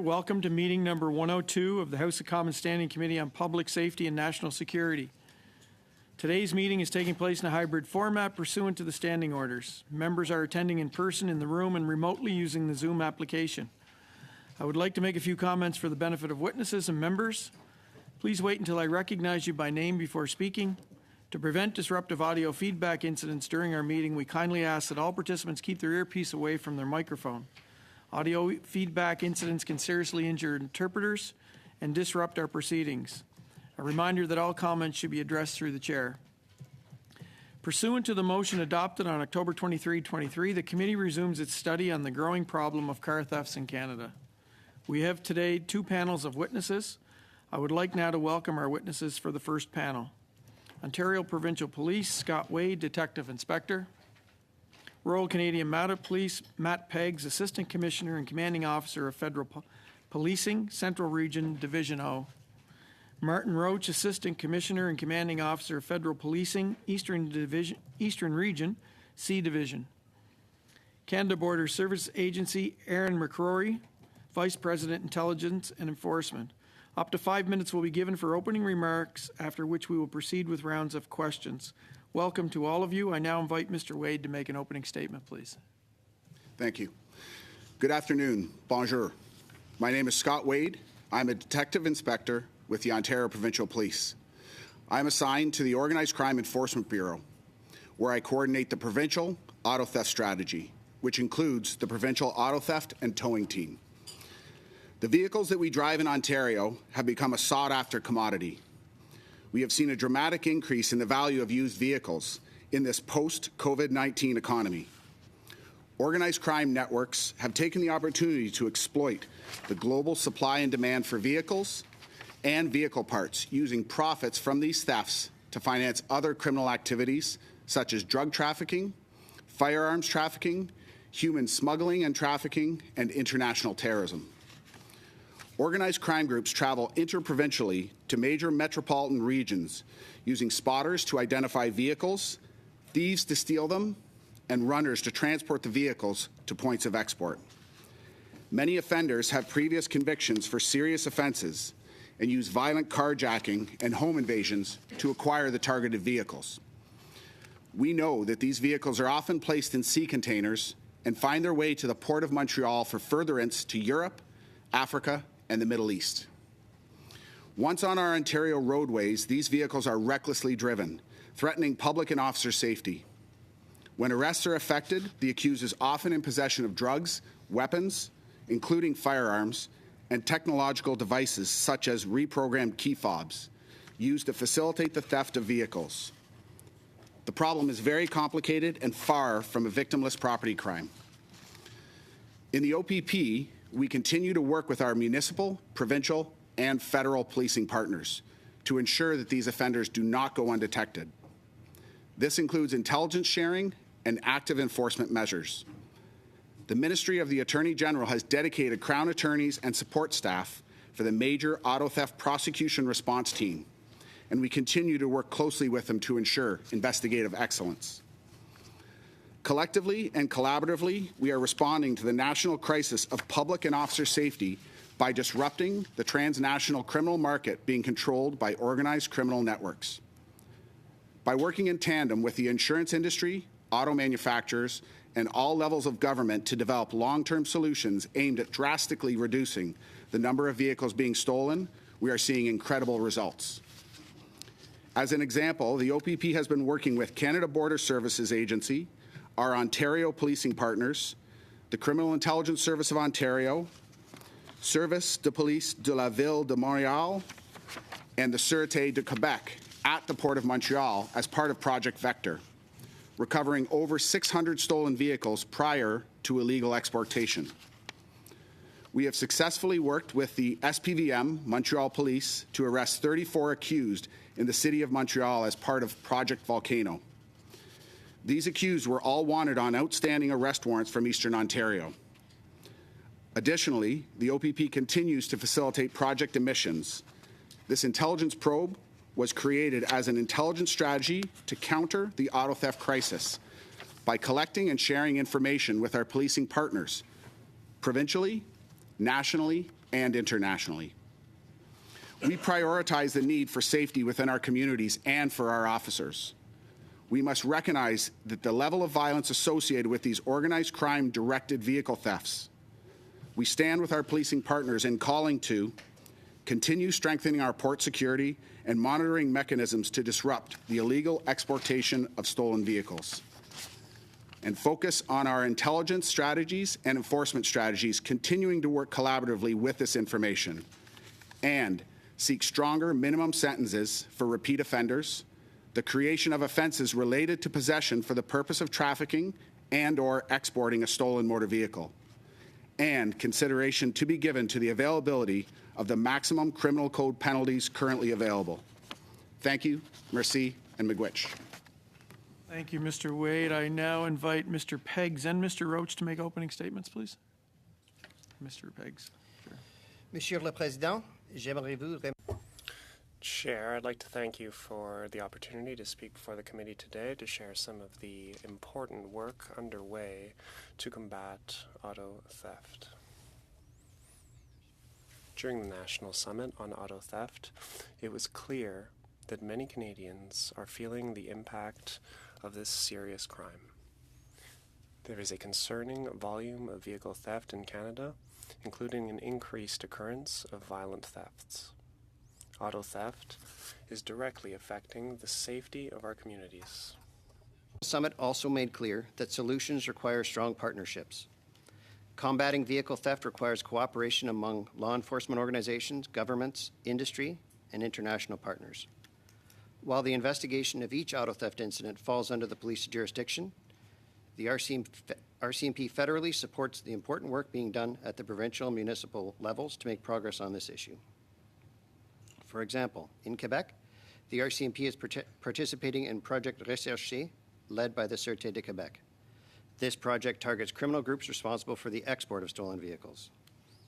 Welcome to meeting number 102 of the House of Commons Standing Committee on Public Safety and National Security. Today's meeting is taking place in a hybrid format pursuant to the standing orders. Members are attending in person in the room and remotely using the Zoom application. I would like to make a few comments for the benefit of witnesses and members. Please wait until I recognize you by name before speaking. To prevent disruptive audio feedback incidents during our meeting, we kindly ask that all participants keep their earpiece away from their microphone. Audio feedback incidents can seriously injure interpreters and disrupt our proceedings. A reminder that all comments should be addressed through the chair. Pursuant to the motion adopted on October 23, 2023, the committee resumes its study on the growing problem of car thefts in Canada. We have today two panels of witnesses. I would like now to welcome our witnesses for the first panel. Ontario Provincial Police, Scott Wade, Detective Inspector. Royal Canadian Mounted Police, Matt Peggs, Assistant Commissioner and Commanding Officer of Federal Policing, Central Region, Division O. Martin Roach, Assistant Commissioner and Commanding Officer of Federal Policing, Eastern Region, C Division. Canada Border Service Agency, Aaron McCrory, Vice President, Intelligence and Enforcement. Up to 5 minutes will be given for opening remarks, after which we will proceed with rounds of questions. Welcome to all of you. I now invite Mr. Wade to make an opening statement, please. Thank you. Good afternoon. Bonjour. My name is Scott Wade. I'm a Detective Inspector with the Ontario Provincial Police. I'm assigned to the Organized Crime Enforcement Bureau, where I coordinate the Provincial Auto Theft Strategy, which includes the Provincial Auto Theft and Towing Team. The vehicles that we drive in Ontario have become a sought-after commodity. We have seen a dramatic increase in the value of used vehicles in this post-COVID-19 economy. Organized crime networks have taken the opportunity to exploit the global supply and demand for vehicles and vehicle parts, using profits from these thefts to finance other criminal activities such as drug trafficking, firearms trafficking, human smuggling and trafficking, and international terrorism. Organized crime groups travel interprovincially to major metropolitan regions using spotters to identify vehicles, thieves to steal them, and runners to transport the vehicles to points of export. Many offenders have previous convictions for serious offenses and use violent carjacking and home invasions to acquire the targeted vehicles. We know that these vehicles are often placed in sea containers and find their way to the Port of Montreal for furtherance to Europe, Africa, and the Middle East. Once on our Ontario roadways, these vehicles are recklessly driven, threatening public and officer safety. When arrests are effected, the accused is often in possession of drugs, weapons, including firearms, and technological devices such as reprogrammed key fobs, used to facilitate the theft of vehicles. The problem is very complicated and far from a victimless property crime. In the OPP, we continue to work with our municipal, provincial, and federal policing partners to ensure that these offenders do not go undetected. This includes intelligence sharing and active enforcement measures. The Ministry of the Attorney General has dedicated Crown attorneys and support staff for the major auto theft prosecution response team, and we continue to work closely with them to ensure investigative excellence. Collectively and collaboratively, we are responding to the national crisis of public and officer safety by disrupting the transnational criminal market being controlled by organized criminal networks. By working in tandem with the insurance industry, auto manufacturers, and all levels of government to develop long-term solutions aimed at drastically reducing the number of vehicles being stolen, we are seeing incredible results. As an example, the OPP has been working with Canada Border Services Agency, our Ontario policing partners, the Criminal Intelligence Service of Ontario, Service de Police de la Ville de Montréal, and the Sûreté de Québec at the Port of Montreal as part of Project Vector, recovering over 600 stolen vehicles prior to illegal exportation. We have successfully worked with the SPVM, Montreal Police, to arrest 34 accused in the city of Montreal as part of Project Volcano. These accused were all wanted on outstanding arrest warrants from Eastern Ontario. Additionally, the OPP continues to facilitate Project Emissions. This intelligence probe was created as an intelligence strategy to counter the auto theft crisis by collecting and sharing information with our policing partners, provincially, nationally, and internationally. We prioritize the need for safety within our communities and for our officers. We must recognize that the level of violence associated with these organized crime-directed vehicle thefts. We stand with our policing partners in calling to continue strengthening our port security and monitoring mechanisms to disrupt the illegal exportation of stolen vehicles, and focus on our intelligence strategies and enforcement strategies, continuing to work collaboratively with this information, and seek stronger minimum sentences for repeat offenders, the creation of offenses related to possession for the purpose of trafficking and/or exporting a stolen motor vehicle, and consideration to be given to the availability of the maximum criminal code penalties currently available. Thank you, merci, and miigwech. Thank you, Mr. Wade. I now invite Mr. Peggs and Mr. Roach to make opening statements, please. Mr. Peggs. Sure. Monsieur le Président, j'aimerais vous Chair, I'd like to thank you for the opportunity to speak before the committee today to share some of the important work underway to combat auto theft. During the National Summit on Auto Theft, it was clear that many Canadians are feeling the impact of this serious crime. There is a concerning volume of vehicle theft in Canada, including an increased occurrence of violent thefts. Auto theft is directly affecting the safety of our communities. The summit also made clear that solutions require strong partnerships. Combating vehicle theft requires cooperation among law enforcement organizations, governments, industry, and international partners. While the investigation of each auto theft incident falls under the police jurisdiction, the RCMP federally supports the important work being done at the provincial and municipal levels to make progress on this issue. For example, in Quebec, the RCMP is participating in Project Recherché, led by the Sûreté de Québec. This project targets criminal groups responsible for the export of stolen vehicles.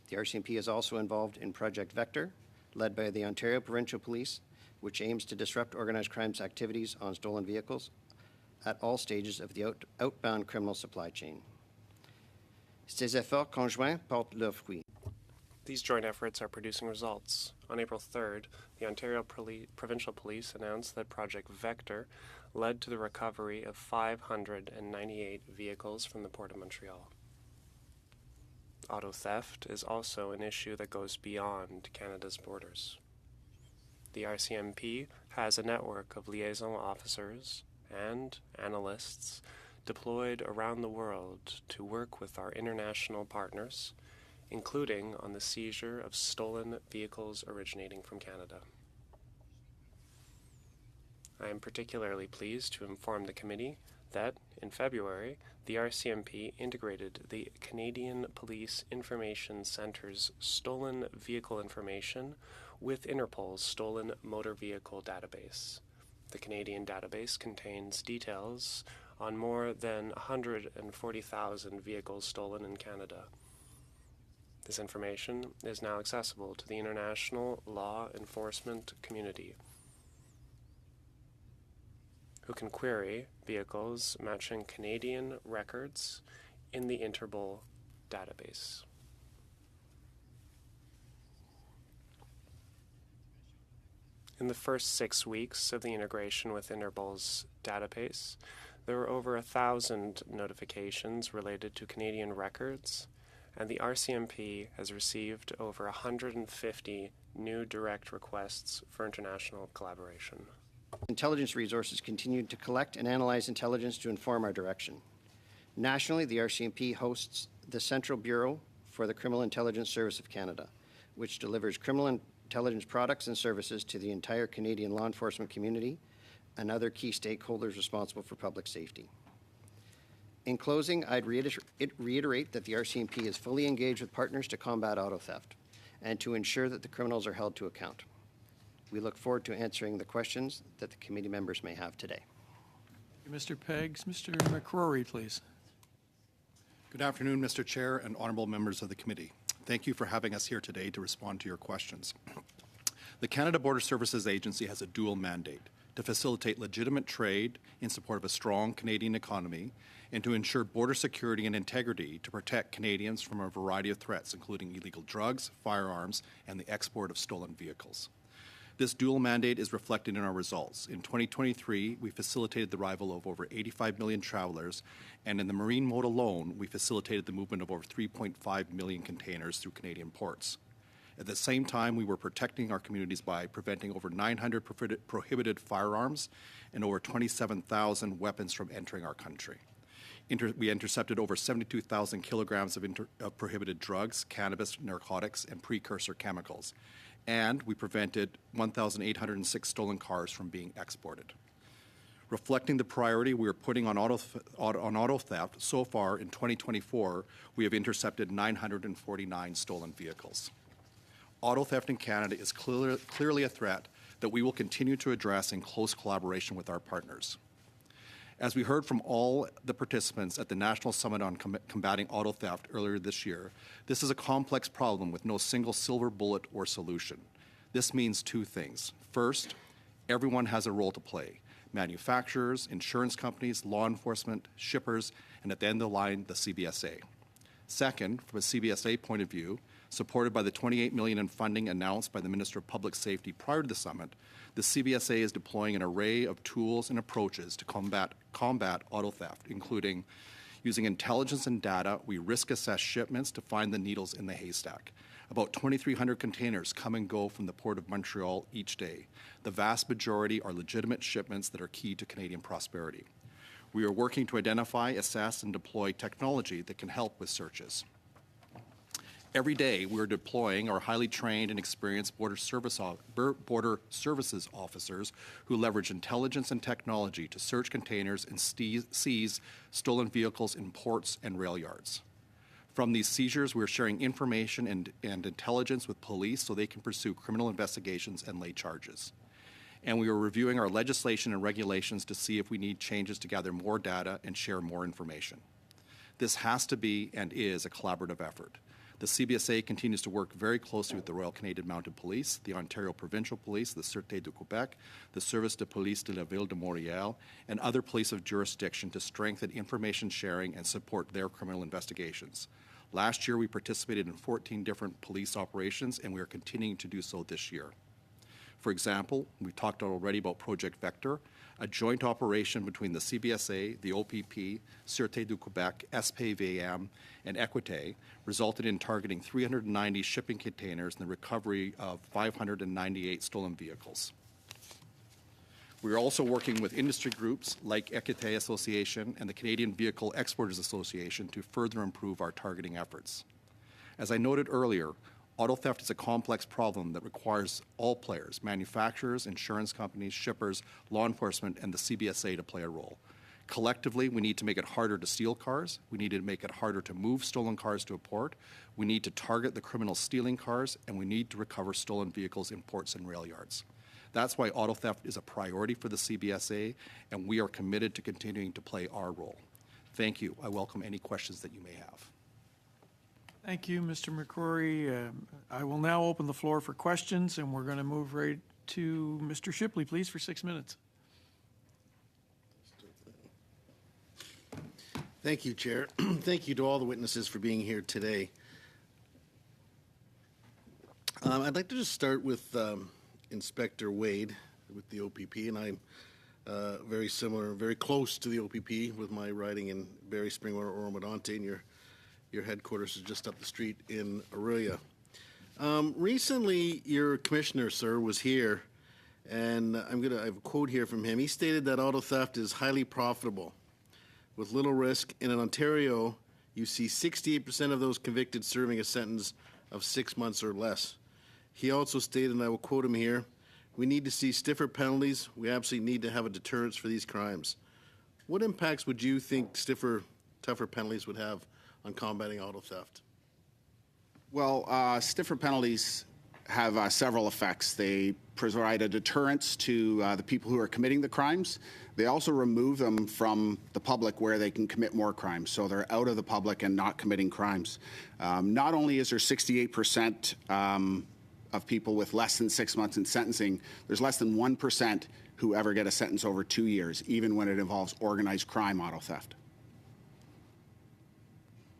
The RCMP is also involved in Project Vector, led by the Ontario Provincial Police, which aims to disrupt organized crime's activities on stolen vehicles at all stages of the outbound criminal supply chain. Ces efforts conjoints portent leurs fruits. These joint efforts are producing results. On April 3rd, the Ontario Provincial Police announced that Project Vector led to the recovery of 598 vehicles from the Port of Montreal. Auto theft is also an issue that goes beyond Canada's borders. The RCMP has a network of liaison officers and analysts deployed around the world to work with our international partners, including on the seizure of stolen vehicles originating from Canada. I am particularly pleased to inform the committee that, in February, the RCMP integrated the Canadian Police Information Centre's stolen vehicle information with Interpol's stolen motor vehicle database. The Canadian database contains details on more than 140,000 vehicles stolen in Canada. This information is now accessible to the international law enforcement community, who can query vehicles matching Canadian records in the Interpol database. In the first 6 weeks of the integration with Interpol's database, there were over 1,000 notifications related to Canadian records, and the RCMP has received over 150 new direct requests for international collaboration. Intelligence resources continue to collect and analyze intelligence to inform our direction. Nationally, the RCMP hosts the Central Bureau for the Criminal Intelligence Service of Canada, which delivers criminal intelligence products and services to the entire Canadian law enforcement community and other key stakeholders responsible for public safety. In closing, I'd reiterate that the RCMP is fully engaged with partners to combat auto theft and to ensure that the criminals are held to account. We look forward to answering the questions that the committee members may have today. Mr. Peggs. Mr. McCrory, please. Good afternoon, Mr. Chair and honourable members of the committee. Thank you for having us here today to respond to your questions. The Canada Border Services Agency has a dual mandate to facilitate legitimate trade in support of a strong Canadian economy, and to ensure border security and integrity to protect Canadians from a variety of threats, including illegal drugs, firearms, and the export of stolen vehicles. This dual mandate is reflected in our results. In 2023, we facilitated the arrival of over 85 million travelers, and in the marine mode alone, we facilitated the movement of over 3.5 million containers through Canadian ports. At the same time, we were protecting our communities by preventing over 900 prohibited firearms and over 27,000 weapons from entering our country. We intercepted over 72,000 kilograms of prohibited drugs, cannabis, narcotics, and precursor chemicals. And we prevented 1,806 stolen cars from being exported. Reflecting the priority we are putting on auto theft, so far in 2024, we have intercepted 949 stolen vehicles. Auto theft in Canada is clearly a threat that we will continue to address in close collaboration with our partners. As we heard from all the participants at the National Summit on Combating Auto Theft earlier this year, this is a complex problem with no single silver bullet or solution. This means two things. First, everyone has a role to play: manufacturers, insurance companies, law enforcement, shippers, and at the end of the line, the CBSA. Second, from a CBSA point of view, supported by the $28 million in funding announced by the Minister of Public Safety prior to the summit, the CBSA is deploying an array of tools and approaches to combat auto theft, including using intelligence and data. We risk assess shipments to find the needles in the haystack. About 2,300 containers come and go from the Port of Montreal each day. The vast majority are legitimate shipments that are key to Canadian prosperity. We are working to identify, assess, and deploy technology that can help with searches. Every day, we're deploying our highly trained and experienced border services officers who leverage intelligence and technology to search containers and seize stolen vehicles in ports and rail yards. From these seizures, we're sharing information and intelligence with police so they can pursue criminal investigations and lay charges. And we are reviewing our legislation and regulations to see if we need changes to gather more data and share more information. This has to be and is a collaborative effort. The CBSA continues to work very closely with the Royal Canadian Mounted Police, the Ontario Provincial Police, the Sûreté du Québec, the Service de Police de la Ville de Montréal, and other police of jurisdiction to strengthen information sharing and support their criminal investigations. Last year, we participated in 14 different police operations, and we are continuing to do so this year. For example, we talked already about Project Vector, a joint operation between the CBSA, the OPP, Sûreté du Québec, SPVM, and Equité, resulted in targeting 390 shipping containers and the recovery of 598 stolen vehicles. We are also working with industry groups like Equité Association and the Canadian Vehicle Exporters Association to further improve our targeting efforts. As I noted earlier, auto theft is a complex problem that requires all players, manufacturers, insurance companies, shippers, law enforcement, and the CBSA to play a role. Collectively, we need to make it harder to steal cars. We need to make it harder to move stolen cars to a port. We need to target the criminals stealing cars, and we need to recover stolen vehicles in ports and rail yards. That's why auto theft is a priority for the CBSA, and we are committed to continuing to play our role. Thank you. I welcome any questions that you may have. Thank you, Mr. McCrory. I will now open the floor for questions, and we're going to move right to Mr. Shipley, please, for 6 minutes. Thank you, Chair. Thank you to all the witnesses for being here today. I'd like to just start with Inspector Wade with the OPP, and I'm very similar, very close to the OPP with my riding in Barrie, Springwater, Oro-Medonte, and your headquarters is just up the street in Orillia. Recently, your commissioner, sir, was here, and I have a quote here from him. He stated that auto theft is highly profitable with little risk, and in Ontario, you see 68% of those convicted serving a sentence of 6 months or less. He also stated, and I will quote him here, "We need to see stiffer penalties. We absolutely need to have a deterrence for these crimes." What impacts would you think tougher penalties would have on combating auto theft? Well, stiffer penalties have several effects. They provide a deterrence to the people who are committing the crimes. They also remove them from the public where they can commit more crimes. So they're out of the public and not committing crimes. Not only is there 68% of people with less than 6 months in sentencing, there's less than 1% who ever get a sentence over 2 years, even when it involves organized crime auto theft.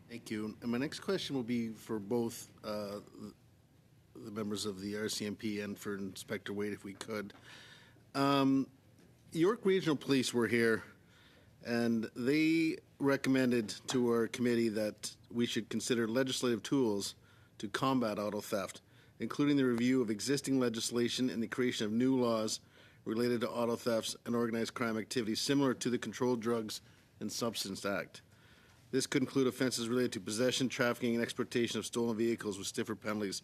Thank you. And my next question will be for both the members of the RCMP and for Inspector Wade, if we could. York Regional Police were here, and they recommended to our committee that we should consider legislative tools to combat auto theft, including the review of existing legislation and the creation of new laws related to auto thefts and organized crime activities similar to the Controlled Drugs and Substance Act. This could include offenses related to possession, trafficking, and exportation of stolen vehicles with stiffer penalties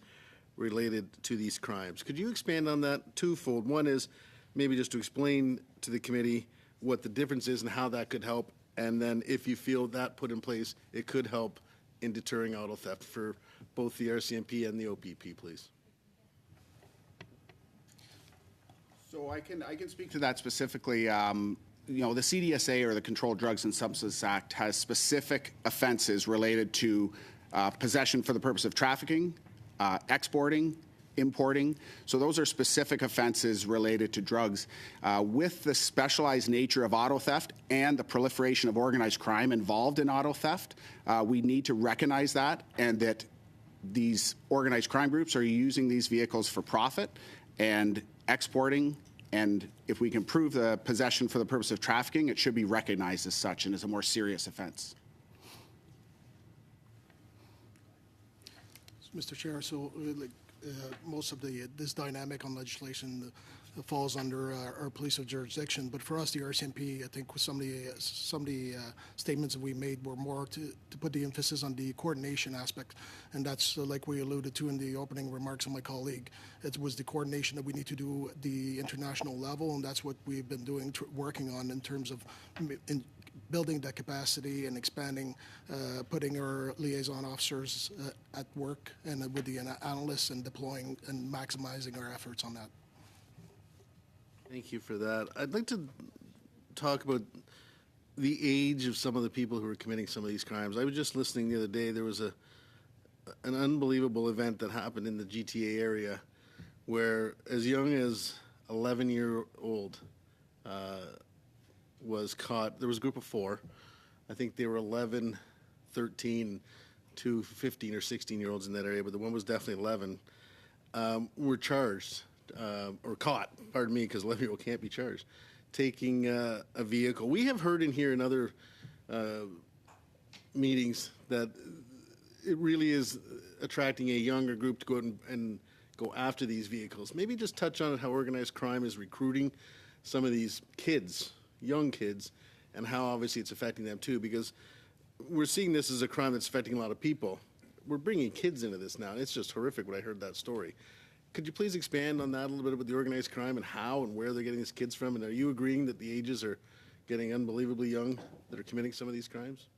related to these crimes. Could you expand on that twofold? One is maybe just to explain to the committee what the difference is and how that could help, and then if you feel that put in place, it could help in deterring auto theft for both the RCMP and the OPP, please. So I can speak to that specifically. You know, the CDSA, or the Controlled Drugs and Substances Act, has specific offenses related to possession for the purpose of trafficking, exporting, importing. So those are specific offenses related to drugs. With the specialized nature of auto theft and the proliferation of organized crime involved in auto theft, we need to recognize that, and that these organized crime groups are using these vehicles for profit and exporting. And if we can prove the possession for the purpose of trafficking, it should be recognized as such and as a more serious offense. Mr. Chair, so most of this dynamic on legislation falls under our police of jurisdiction, but for us, the RCMP, I think some of the statements that we made were more to put the emphasis on the coordination aspect, and that's like we alluded to in the opening remarks of my colleague. It was the coordination that we need to do at the international level, and that's what we've been doing, working on in terms of building that capacity and expanding, putting our liaison officers at work and with the analysts and deploying and maximizing our efforts on that. Thank you for that. I'd like to talk about the age of some of the people who are committing some of these crimes. I was just listening the other day. There was an unbelievable event that happened in the GTA area where as young as 11-year-old was caught. There was a group of 4. I think they were 11, 13 to 15 or 16-year-olds in that area, but the one was definitely 11, were charged. Or caught, pardon me, because 11-year-old can't be charged, taking a vehicle. We have heard in here in other meetings that it really is attracting a younger group to go out and go after these vehicles. Maybe just touch on how organized crime is recruiting some of these kids, young kids, and how obviously it's affecting them too, because we're seeing this as a crime that's affecting a lot of people. We're bringing kids into this now, and it's just horrific when I heard that story. Could you please expand on that a little bit about the organized crime and how and where they're getting these kids from? And are you agreeing that the ages are getting unbelievably young that are committing some of these crimes?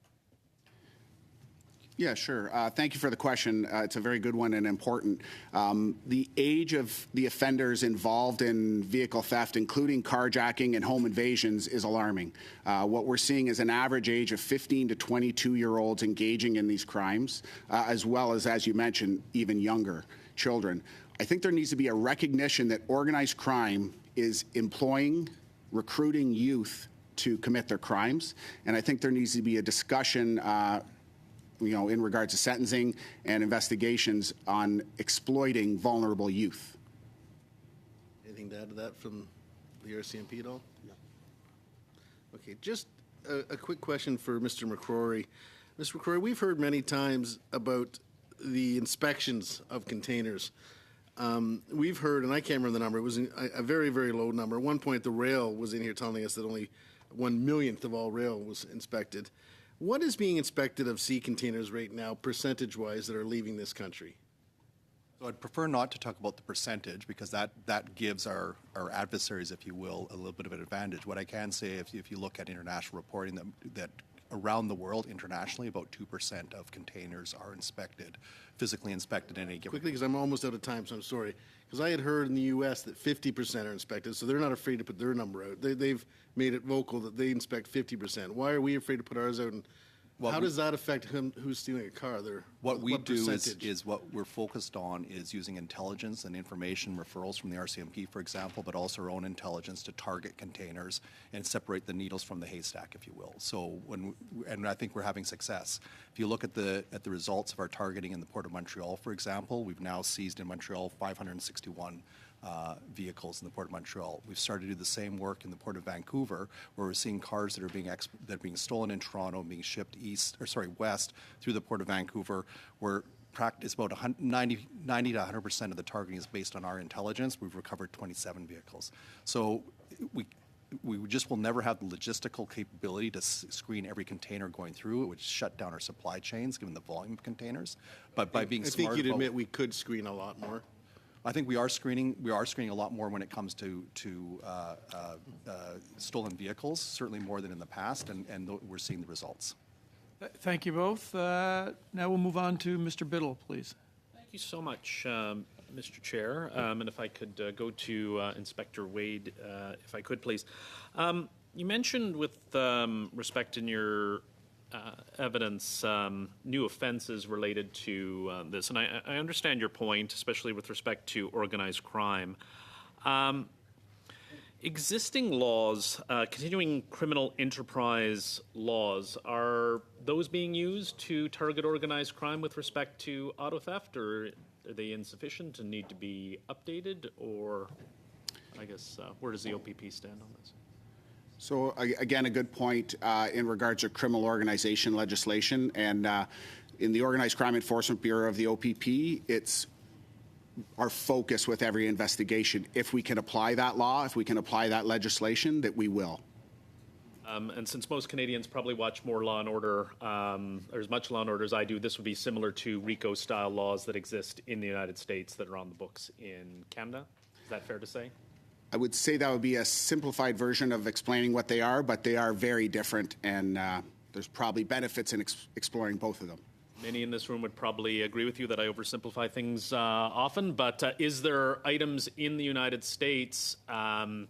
Yeah, sure. Thank you for the question. It's a very good one and important. The age of the offenders involved in vehicle theft, including carjacking and home invasions, is alarming. What we're seeing is an average age of 15 to 22-year-olds engaging in these crimes, as well as you mentioned, even younger children. I think there needs to be a recognition that organized crime is employing, recruiting youth to commit their crimes, and I think there needs to be a discussion in regards to sentencing and investigations on exploiting vulnerable youth. Anything to add to that from the RCMP at all? No. Okay, just a quick question for Mr. McCrory. Mr. McCrory, we've heard many times about the inspections of containers. We've heard, and I can't remember the number, it was a very, very low number. At one point, the rail was in here telling us that only 1/1,000,000th of all rail was inspected. What is being inspected of sea containers right now, percentage-wise, that are leaving this country? So I'd prefer not to talk about the percentage because that gives our adversaries, if you will, a little bit of an advantage. What I can say, if you look at international reporting, that around the world, internationally, about 2% of containers are inspected, physically inspected in any given. Quickly, because I'm almost out of time, so I'm sorry. Because I had heard in the U.S. that 50% are inspected, so they're not afraid to put their number out. They've made it vocal that they inspect 50%. Why are we afraid to put ours out? And How does that affect him who's stealing a car? What we do percentage? is what we're focused on is using intelligence and information referrals from the RCMP, for example, but also our own intelligence to target containers and separate the needles from the haystack, if you will. So and I think we're having success. If you look at the results of our targeting in the Port of Montreal, for example, we've now seized in Montreal 561 vehicles in the Port of Montreal. We've started to do the same work in the Port of Vancouver, where we're seeing cars that are being stolen in Toronto and being shipped west through the Port of Vancouver, where it's about 90 to 100% of the targeting is based on our intelligence. We've recovered 27 vehicles. So we just will never have the logistical capability to screen every container going through. It would shut down our supply chains, given the volume of containers. But by being smart, I think you'd admit we could screen a lot more. I think we are screening a lot more when it comes to stolen vehicles, certainly more than in the past, and we're seeing the results. Thank you both. Now we'll move on to Mr. Biddle, please. Thank you so much, Mr. Chair. And if I could go to Inspector Wade, if I could, please. You mentioned with respect in your evidence, new offenses related to this. And I understand your point, especially with respect to organized crime. Existing laws, continuing criminal enterprise laws, are those being used to target organized crime with respect to auto theft, or are they insufficient and need to be updated? Or, I guess, where does the OPP stand on this? So again, a good point in regards to criminal organization legislation, and in the Organized Crime Enforcement Bureau of the OPP, it's our focus with every investigation. If we can apply that law, if we can apply that legislation, that we will. And since most Canadians probably watch more Law and Order, or as much Law and Order as I do, this would be similar to RICO-style laws that exist in the United States that are on the books in Canada. Is that fair to say? I would say that would be a simplified version of explaining what they are, but they are very different, and there's probably benefits in exploring both of them. Many in this room would probably agree with you that I oversimplify things often, but is there items in the United States, RICO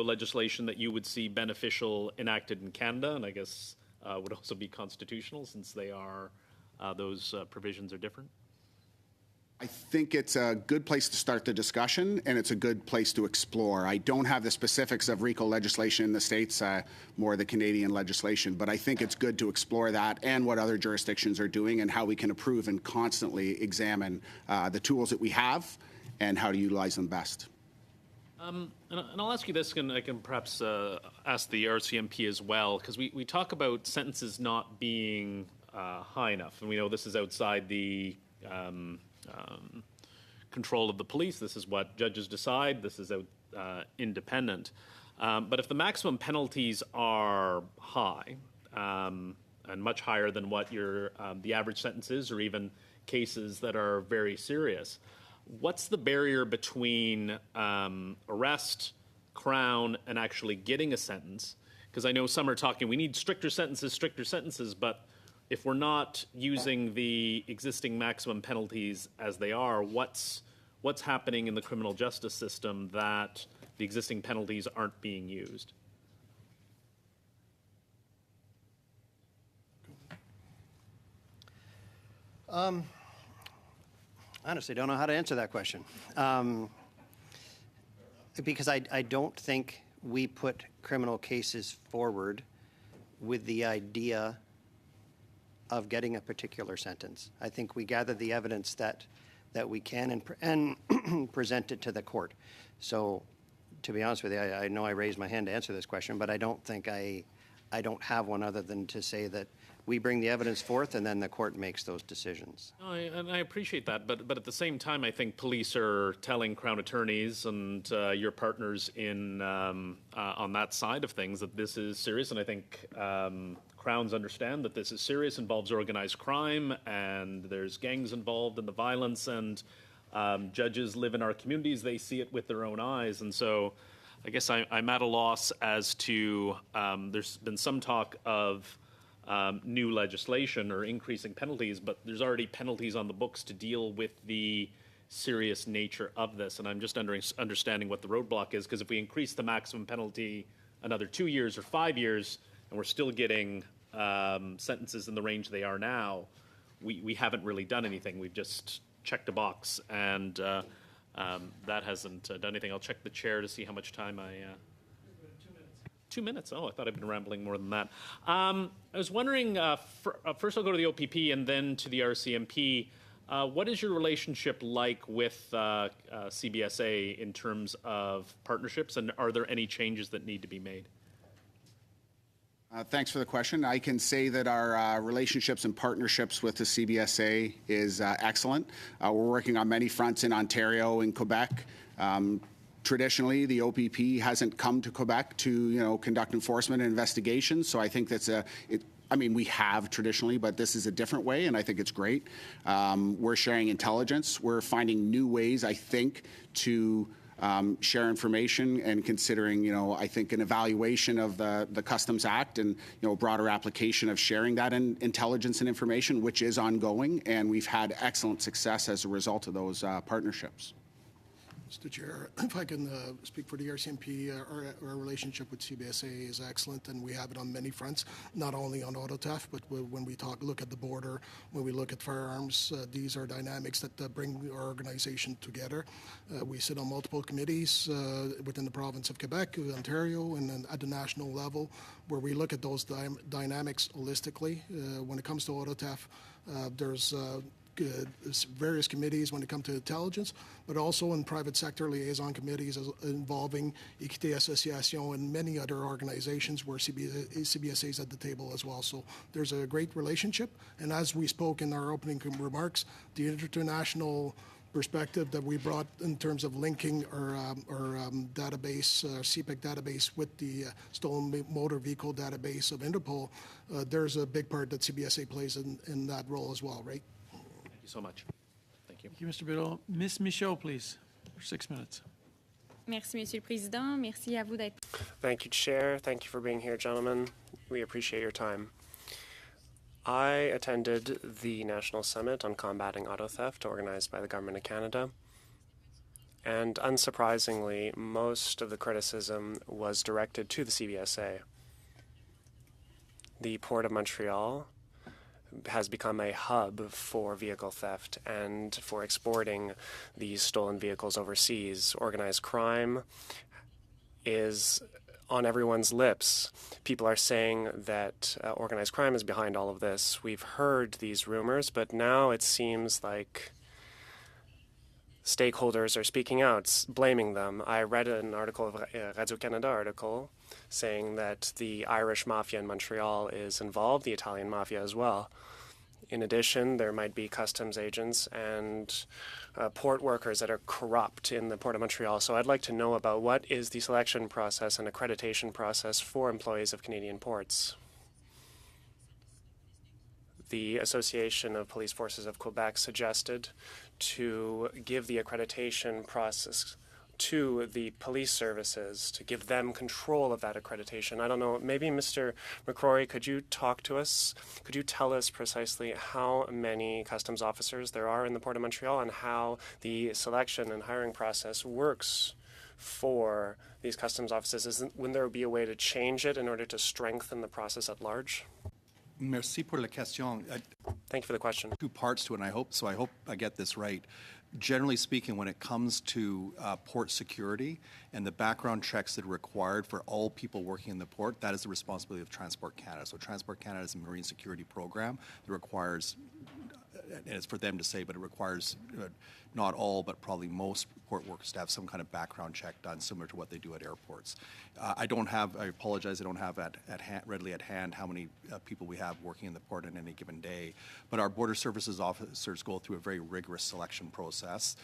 legislation, that you would see beneficial enacted in Canada, and I guess would also be constitutional, since they are those provisions are different? I think it's a good place to start the discussion, and it's a good place to explore. I don't have the specifics of RICO legislation in the States, more the Canadian legislation, but I think it's good to explore that and what other jurisdictions are doing and how we can improve and constantly examine the tools that we have and how to utilize them best. And I'll ask you this, and I can perhaps ask the RCMP as well, because we talk about sentences not being high enough, and we know this is outside the control of the police. This is what judges decide. This is independent. But if the maximum penalties are high, and much higher than what the average sentence is, or even cases that are very serious, what's the barrier between arrest, Crown, and actually getting a sentence? Because I know some are talking, we need stricter sentences, but if we're not using the existing maximum penalties as they are, what's happening in the criminal justice system that the existing penalties aren't being used? Honestly, don't know how to answer that question. Because I don't think we put criminal cases forward with the idea of getting a particular sentence. I think we gather the evidence that we can and present it to the court. So, to be honest with you, I know I raised my hand to answer this question, but I don't think I don't have one other than to say that we bring the evidence forth and then the court makes those decisions. And I appreciate that, but at the same time, I think police are telling Crown attorneys and your partners in on that side of things that this is serious, and I think Crowns understand that this is serious, involves organized crime, and there's gangs involved in the violence, and judges live in our communities. They see it with their own eyes, and so I guess I'm at a loss as to there's been some talk of new legislation or increasing penalties, but there's already penalties on the books to deal with the serious nature of this, and I'm just understanding what the roadblock is, because if we increase the maximum penalty another 2 years or 5 years, and we're still getting sentences in the range they are now, we haven't really done anything. We've just checked a box, and that hasn't done anything. I'll check the chair to see how much time I... 2 minutes. Oh, I thought I'd been rambling more than that. I was wondering, first I'll go to the OPP and then to the RCMP. What is your relationship like with CBSA in terms of partnerships, and are there any changes that need to be made? Thanks for the question. I can say that our relationships and partnerships with the CBSA is excellent. We're working on many fronts in Ontario and Quebec. Traditionally, the OPP hasn't come to Quebec to, conduct enforcement and investigations. So I think that's we have traditionally, but this is a different way, and I think it's great. We're sharing intelligence. We're finding new ways, I think, to share information and considering, I think an evaluation of the Customs Act and, a broader application of sharing that intelligence and information, which is ongoing, and we've had excellent success as a result of those partnerships. Mr. Chair, if I can speak for the RCMP, our relationship with CBSA is excellent, and we have it on many fronts, not only on auto theft, but when we look at the border, when we look at firearms, these are dynamics that bring our organization together. We sit on multiple committees within the province of Quebec, Ontario, and then at the national level, where we look at those dynamics holistically. When it comes to auto theft, there's various committees when it comes to intelligence, but also in private sector liaison committees involving Equité Association and many other organizations where CBSA is at the table as well. So there's a great relationship. And as we spoke in our opening remarks, the international perspective that we brought in terms of linking our database, CPEC database, with the stolen motor vehicle database of Interpol, there's a big part that CBSA plays in that role as well, right? So much. Thank you. Thank you, Mr. Biddle. Ms. Michaud, please, for 6 minutes. Merci, Monsieur le Président. Merci à vous d'être. Thank you, Chair. Thank you for being here, gentlemen. We appreciate your time. I attended the National Summit on Combating Auto Theft organized by the Government of Canada. And unsurprisingly, most of the criticism was directed to the CBSA. The Port of Montreal has become a hub for vehicle theft and for exporting these stolen vehicles overseas. Organized crime is on everyone's lips. People are saying that organized crime is behind all of this. We've heard these rumors, but now it seems like stakeholders are speaking out, blaming them. I read an article, a Radio-Canada article, saying that the Irish mafia in Montreal is involved, the Italian mafia as well. In addition, there might be customs agents and port workers that are corrupt in the Port of Montreal. So I'd like to know about what is the selection process and accreditation process for employees of Canadian ports. The Association of Police Forces of Quebec suggested to give the accreditation process to the police services, to give them control of that accreditation. I don't know, maybe Mr. McCrory, could you talk to us? Could you tell us precisely how many customs officers there are in the Port of Montreal and how the selection and hiring process works for these customs officers? Wouldn't there be a way to change it in order to strengthen the process at large? Merci pour la question. Thank you for the question. 2 parts to it, and I hope I get this right. Generally speaking, when it comes to port security and the background checks that are required for all people working in the port, that is the responsibility of Transport Canada. So Transport Canada is a marine security program that requires, and it's for them to say, but it requires not all, but probably most port workers to have some kind of background check done, similar to what they do at airports. I apologize, I don't have readily at hand how many people we have working in the port on any given day. But our border services officers go through a very rigorous selection process,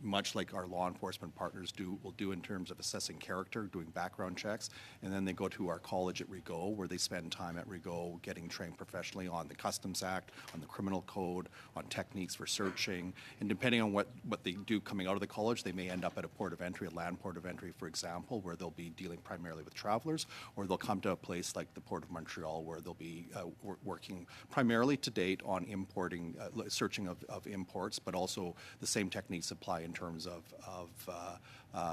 much like our law enforcement partners will do in terms of assessing character, doing background checks, and then they go to our college at Rigaud, where they spend time at Rigaud getting trained professionally on the Customs Act, on on the criminal code, on techniques for searching, and depending on what they do coming out of the college, they may end up at a port of entry, a land port of entry, for example, where they'll be dealing primarily with travelers, or they'll come to a place like the Port of Montreal where they'll be working primarily to date on importing, searching of imports, but also the same techniques apply in terms of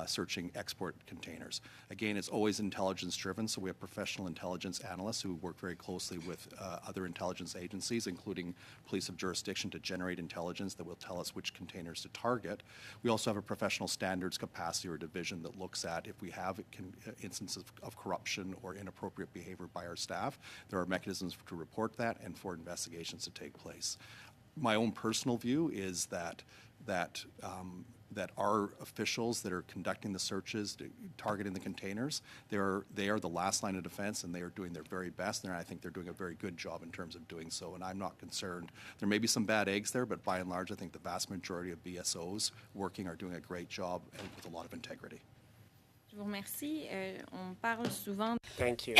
searching export containers. Again, it's always intelligence driven, so we have professional intelligence analysts who work very closely with other intelligence agencies, including police of jurisdiction, to generate intelligence that will tell us which containers to target. We also have a professional standards capacity or division that looks at if we have instances of corruption or inappropriate behavior by our staff, there are mechanisms to report that and for investigations to take place. My own personal view is that our officials that are conducting the searches, targeting the containers, they are the last line of defense, and they are doing their very best, and I think they're doing a very good job in terms of doing so, and I'm not concerned. There may be some bad eggs there, but by and large, I think the vast majority of BSOs working are doing a great job and with a lot of integrity. Je vous remercie. On parle souvent. Thank you.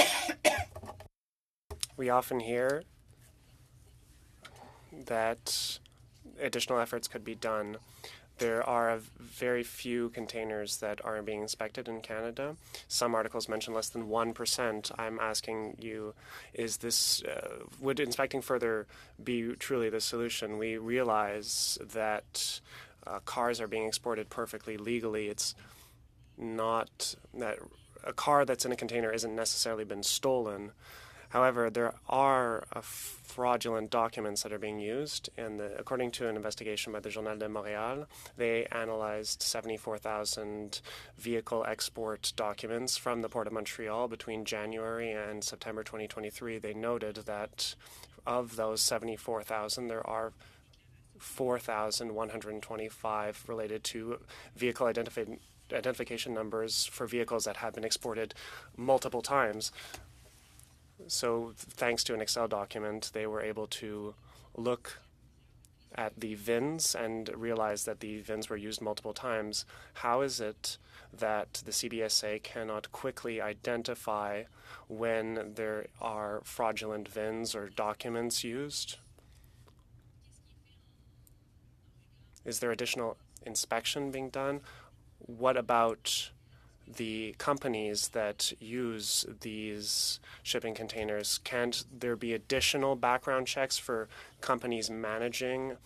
We often hear that additional efforts could be done. There are very few containers that are being inspected in Canada. Some articles mention less than 1%. I'm asking you, is this, would inspecting further be truly the solution? We realize that cars are being exported perfectly legally. It's not that a car that's in a container isn't necessarily been stolen. However, there are fraudulent documents that are being used, and according to an investigation by the Journal de Montréal, they analyzed 74,000 vehicle export documents from the Port of Montreal between January and September 2023. They noted that of those 74,000, there are 4,125 related to vehicle identification numbers for vehicles that have been exported multiple times. So thanks to an Excel document, they were able to look at the VINs and realize that the VINs were used multiple times. How is it that the CBSA cannot quickly identify when there are fraudulent VINs or documents used? Is there additional inspection being done? What about the companies that use these shipping containers? Can't there be additional background checks for companies managing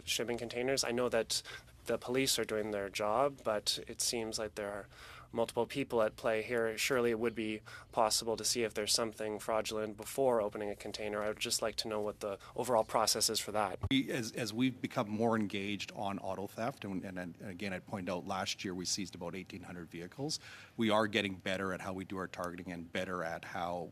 shipping containers? I know that the police are doing their job, but it seems like there are multiple people at play here. Surely it would be possible to see if there's something fraudulent before opening a container. I would just like to know what the overall process is for that. As we've become more engaged on auto theft, and again, I'd point out last year we seized about 1,800 vehicles. We are getting better at how we do our targeting and better at how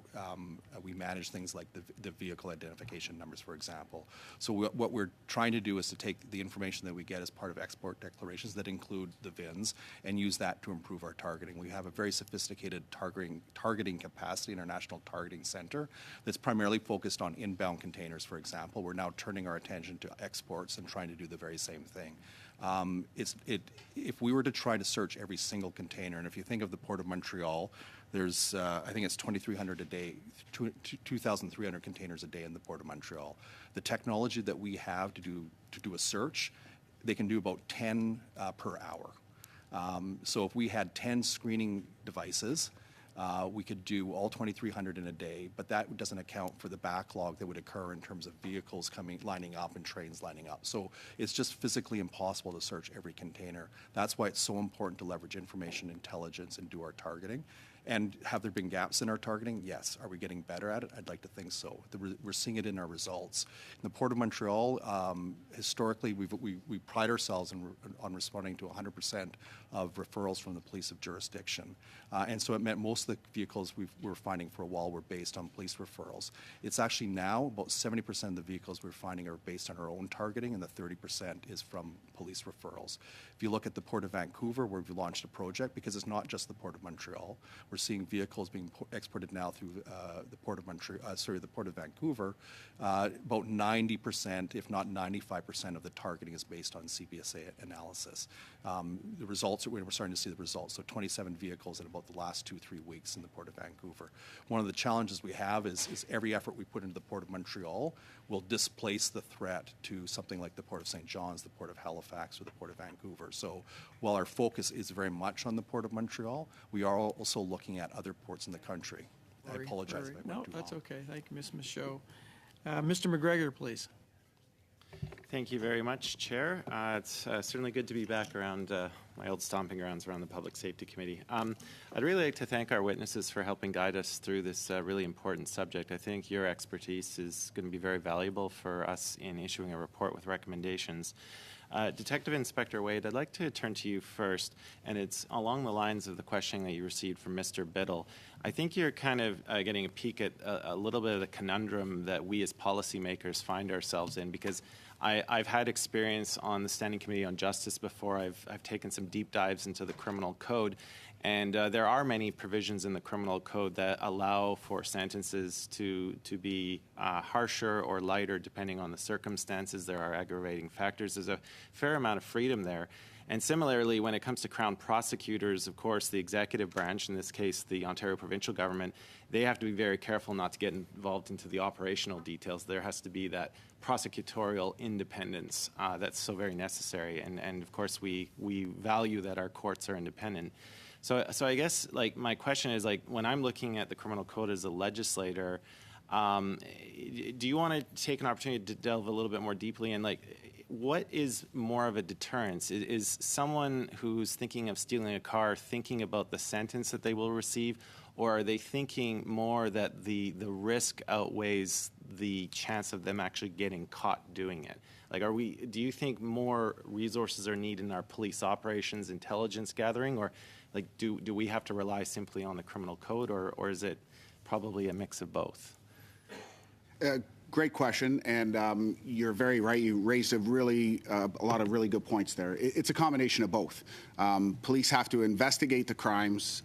we manage things like the vehicle identification numbers, for example. So what we're trying to do is to take the information that we get as part of export declarations that include the VINs and use that to improve our targeting. We have a very sophisticated targeting capacity in our National Targeting Center that's primarily focused on inbound containers, for example. We're now turning our attention to exports and trying to do the very same thing. If we were to try to search every single container, and if you think of the Port of Montreal, there's, I think it's 2,300 a day, 2,300 containers a day in the Port of Montreal. The technology that we have to do a search, they can do about 10 per hour. So if we had 10 screening devices, we could do all 2,300 in a day, but that doesn't account for the backlog that would occur in terms of vehicles lining up and trains lining up. So it's just physically impossible to search every container. That's why it's so important to leverage information intelligence and do our targeting. And have there been gaps in our targeting? Yes. Are we getting better at it? I'd like to think so. We're seeing it in our results. In the Port of Montreal, historically, we pride ourselves on responding to 100% of referrals from the police of jurisdiction. And so it meant most of the vehicles we were finding for a while were based on police referrals. It's actually now about 70% of the vehicles we're finding are based on our own targeting, and the 30% is from police referrals. If you look at the Port of Vancouver, where we've launched a project, because it's not just the Port of Montreal, We're seeing vehicles being exported now through the Port of the Port of Vancouver. About 90%, if not 95% of the targeting is based on CBSA analysis. The results, we're starting to see the results. So 27 vehicles in about the last 2-3 weeks in the Port of Vancouver. One of the challenges we have is every effort we put into the Port of Montreal will displace the threat to something like the Port of St. John's, the Port of Halifax, or the Port of Vancouver. So while our focus is very much on the Port of Montreal, we are also looking at other ports in the country. I apologize if I went No, too that's long. okay. Thank you, Ms. Michaud. Mr. McGregor, please. Thank you very much, Chair. It's certainly good to be back around my old stomping grounds around the Public Safety Committee. I'd really like to thank our witnesses for helping guide us through this really important subject. I think your expertise is going to be very valuable for us in issuing a report with recommendations. Detective Inspector Wade, I'd like to turn to you first, and it's along the lines of the questioning that you received from Mr. Biddle. I think you're kind of getting a peek at a little bit of the conundrum that we as policymakers find ourselves in, because I've had experience on the Standing Committee on Justice before. I've taken some deep dives into the criminal code, and there are many provisions in the criminal code that allow for sentences to be harsher or lighter depending on the circumstances. There are aggravating factors. There's a fair amount of freedom there. And similarly, when it comes to Crown prosecutors, of course, the executive branch, in this case the Ontario provincial government, they have to be very careful not to get involved into the operational details. There has to be that prosecutorial independence that's so very necessary. And of course, we value that our courts are independent. So I guess, like, my question is, like, when I'm looking at the criminal code as a legislator, do you want to take an opportunity to delve a little bit more deeply in, like, what is more of a deterrence? Is someone who's thinking of stealing a car thinking about the sentence that they will receive, or are they thinking more that the risk outweighs the chance of them actually getting caught doing it? Like, do you think more resources are needed in our police operations, intelligence gathering, or like do we have to rely simply on the criminal code, or is it probably a mix of both? Great question, and you're very right. You raised a lot of really good points there. It's a combination of both. Police have to investigate the crimes,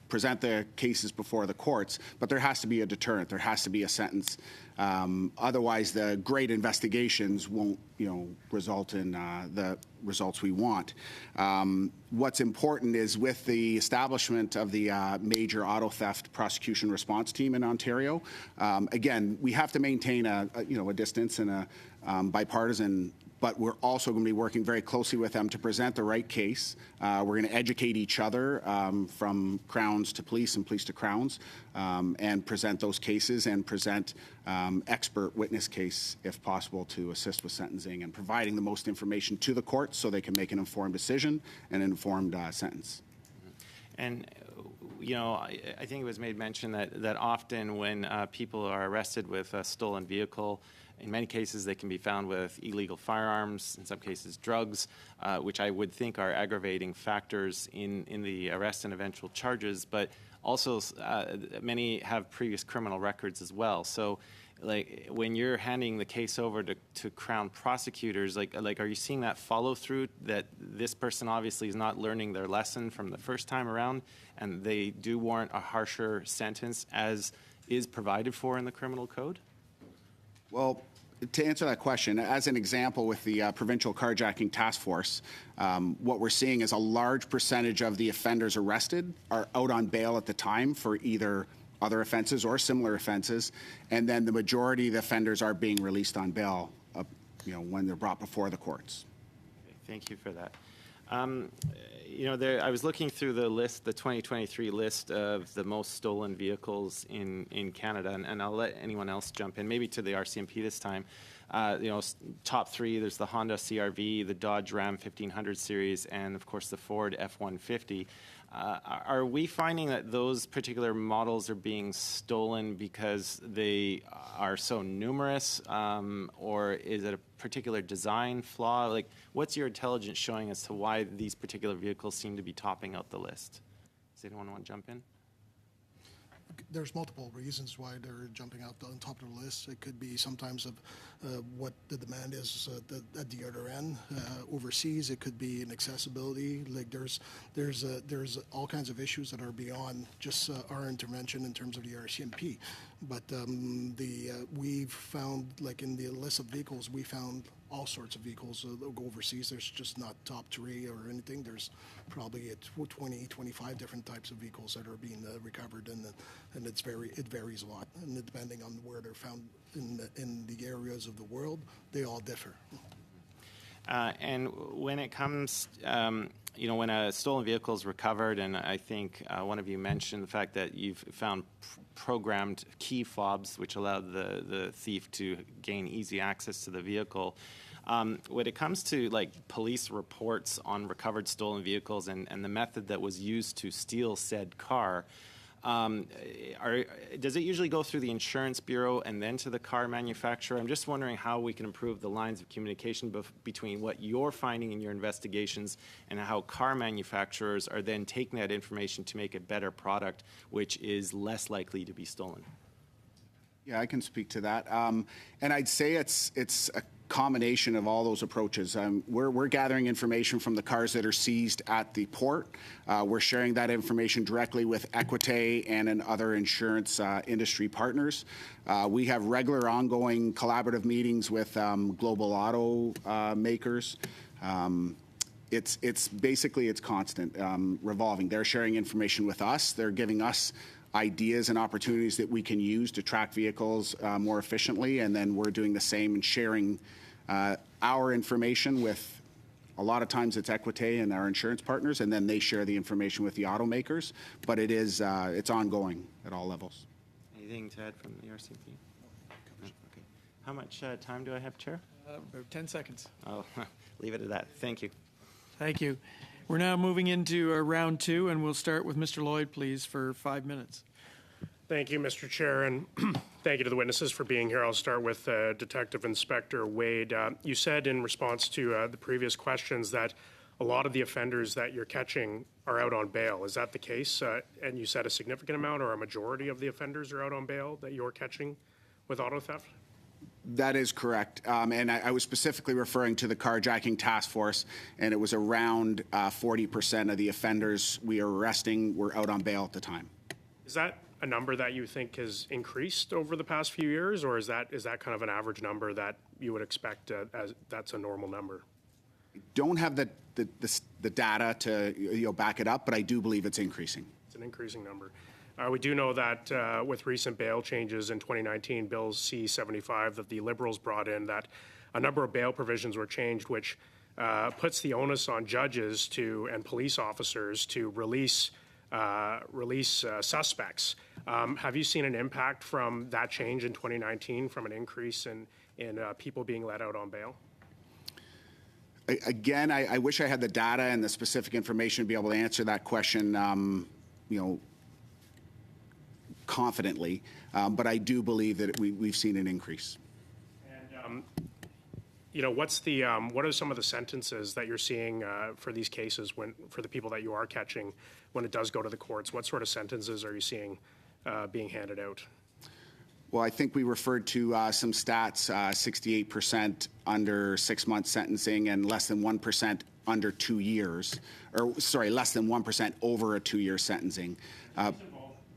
present the cases before the courts, but there has to be a deterrent. There has to be a sentence. Otherwise, the great investigations won't, result in the results we want. What's important is with the establishment of the major auto theft prosecution response team in Ontario. Again, we have to maintain a distance and a bipartisan. But we're also going to be working very closely with them to present the right case. We're going to educate each other from Crowns to police and police to Crowns and present those cases and present expert witness case, if possible, to assist with sentencing and providing the most information to the courts so they can make an informed decision and an informed sentence. And I think it was made mention that often when people are arrested with a stolen vehicle, in many cases they can be found with illegal firearms, in some cases drugs, which I would think are aggravating factors in the arrest and eventual charges, but also many have previous criminal records as well. So, like, when you're handing the case over to Crown prosecutors, like are you seeing that follow through, that this person obviously is not learning their lesson from the first time around, and they do warrant a harsher sentence as is provided for in the criminal code? Well, to answer that question, as an example with the Provincial Carjacking Task Force, what we're seeing is a large percentage of the offenders arrested are out on bail at the time for either other offenses or similar offenses, and then the majority of the offenders are being released on bail, when they're brought before the courts. Okay, thank you for that. I was looking through the list, the 2023 list of the most stolen vehicles in Canada, and I'll let anyone else jump in, maybe to the RCMP this time. Top three, there's the Honda CR-V, the Dodge Ram 1500 series, and of course the Ford F-150. Are we finding that those particular models are being stolen because they are so numerous, or is it a particular design flaw? Like, what's your intelligence showing as to why these particular vehicles seem to be topping out the list? Does anyone want to jump in? there's multiple reasons why they're jumping out on top of the list. It could be sometimes of what the demand is at the other end. Overseas, it could be inaccessibility. Like there's all kinds of issues that are beyond just our intervention in terms of the RCMP. But we've found, like in the list of vehicles, we found all sorts of vehicles that go overseas. There's just not top three or anything. There's probably 20, 25 different types of vehicles that are being recovered, and it varies a lot. And depending on where they're found in the areas of the world, they all differ. And when it comes, when a stolen vehicle is recovered, and I think one of you mentioned the fact that you've found programmed key fobs, which allowed the thief to gain easy access to the vehicle. When it comes to like police reports on recovered stolen vehicles and the method that was used to steal said car, does it usually go through the insurance bureau and then to the car manufacturer? I'm just wondering how we can improve the lines of communication between what you're finding in your investigations and how car manufacturers are then taking that information to make a better product, which is less likely to be stolen. Yeah, I can speak to that. And I'd say it's a combination of all those approaches. We're gathering information from the cars that are seized at the port. We're sharing that information directly with Equite and other insurance industry partners. We have regular ongoing collaborative meetings with global auto makers. It's basically constant, revolving. They're sharing information with us. They're giving us ideas and opportunities that we can use to track vehicles more efficiently, and then we're doing the same and sharing our information with, a lot of times it's Equite and our insurance partners, and then they share the information with the automakers. But it's ongoing at all levels. Anything to add from the RCMP? No? Okay. How much time do I have, Chair? About 10 seconds. I'll leave it at that. Thank you. Thank you. We're now moving into round two, and we'll start with Mr. Lloyd, please, for 5 minutes. Thank you, Mr. Chair, and thank you to the witnesses for being here. I'll start with Detective Inspector Wade. You said in response to the previous questions that a lot of the offenders that you're catching are out on bail. Is that the case? And you said a significant amount or a majority of the offenders are out on bail that you're catching with auto theft? That is correct. And I was specifically referring to the carjacking task force, and it was around 40% of the offenders we are arresting were out on bail at the time. Is that a number that you think has increased over the past few years, or is that kind of an average number that you would expect as that's a normal number? Don't have the data to back it up, but I do believe it's increasing. It's an increasing number. We do know that with recent bail changes in 2019, Bill C-75 that the Liberals brought in, that a number of bail provisions were changed, which puts the onus on judges and police officers to release suspects. Have you seen an impact from that change in 2019, from an increase in people being let out on bail? Again, I wish I had the data and the specific information to be able to answer that question, confidently, but I do believe that we've seen an increase. And what are some of the sentences that you're seeing for these cases for the people that you are catching when it does go to the courts? What sort of sentences are you seeing being handed out? Well, I think we referred to some stats, 68% under 6 months sentencing and less than 1% under 2 years, less than 1% over a 2-year sentencing.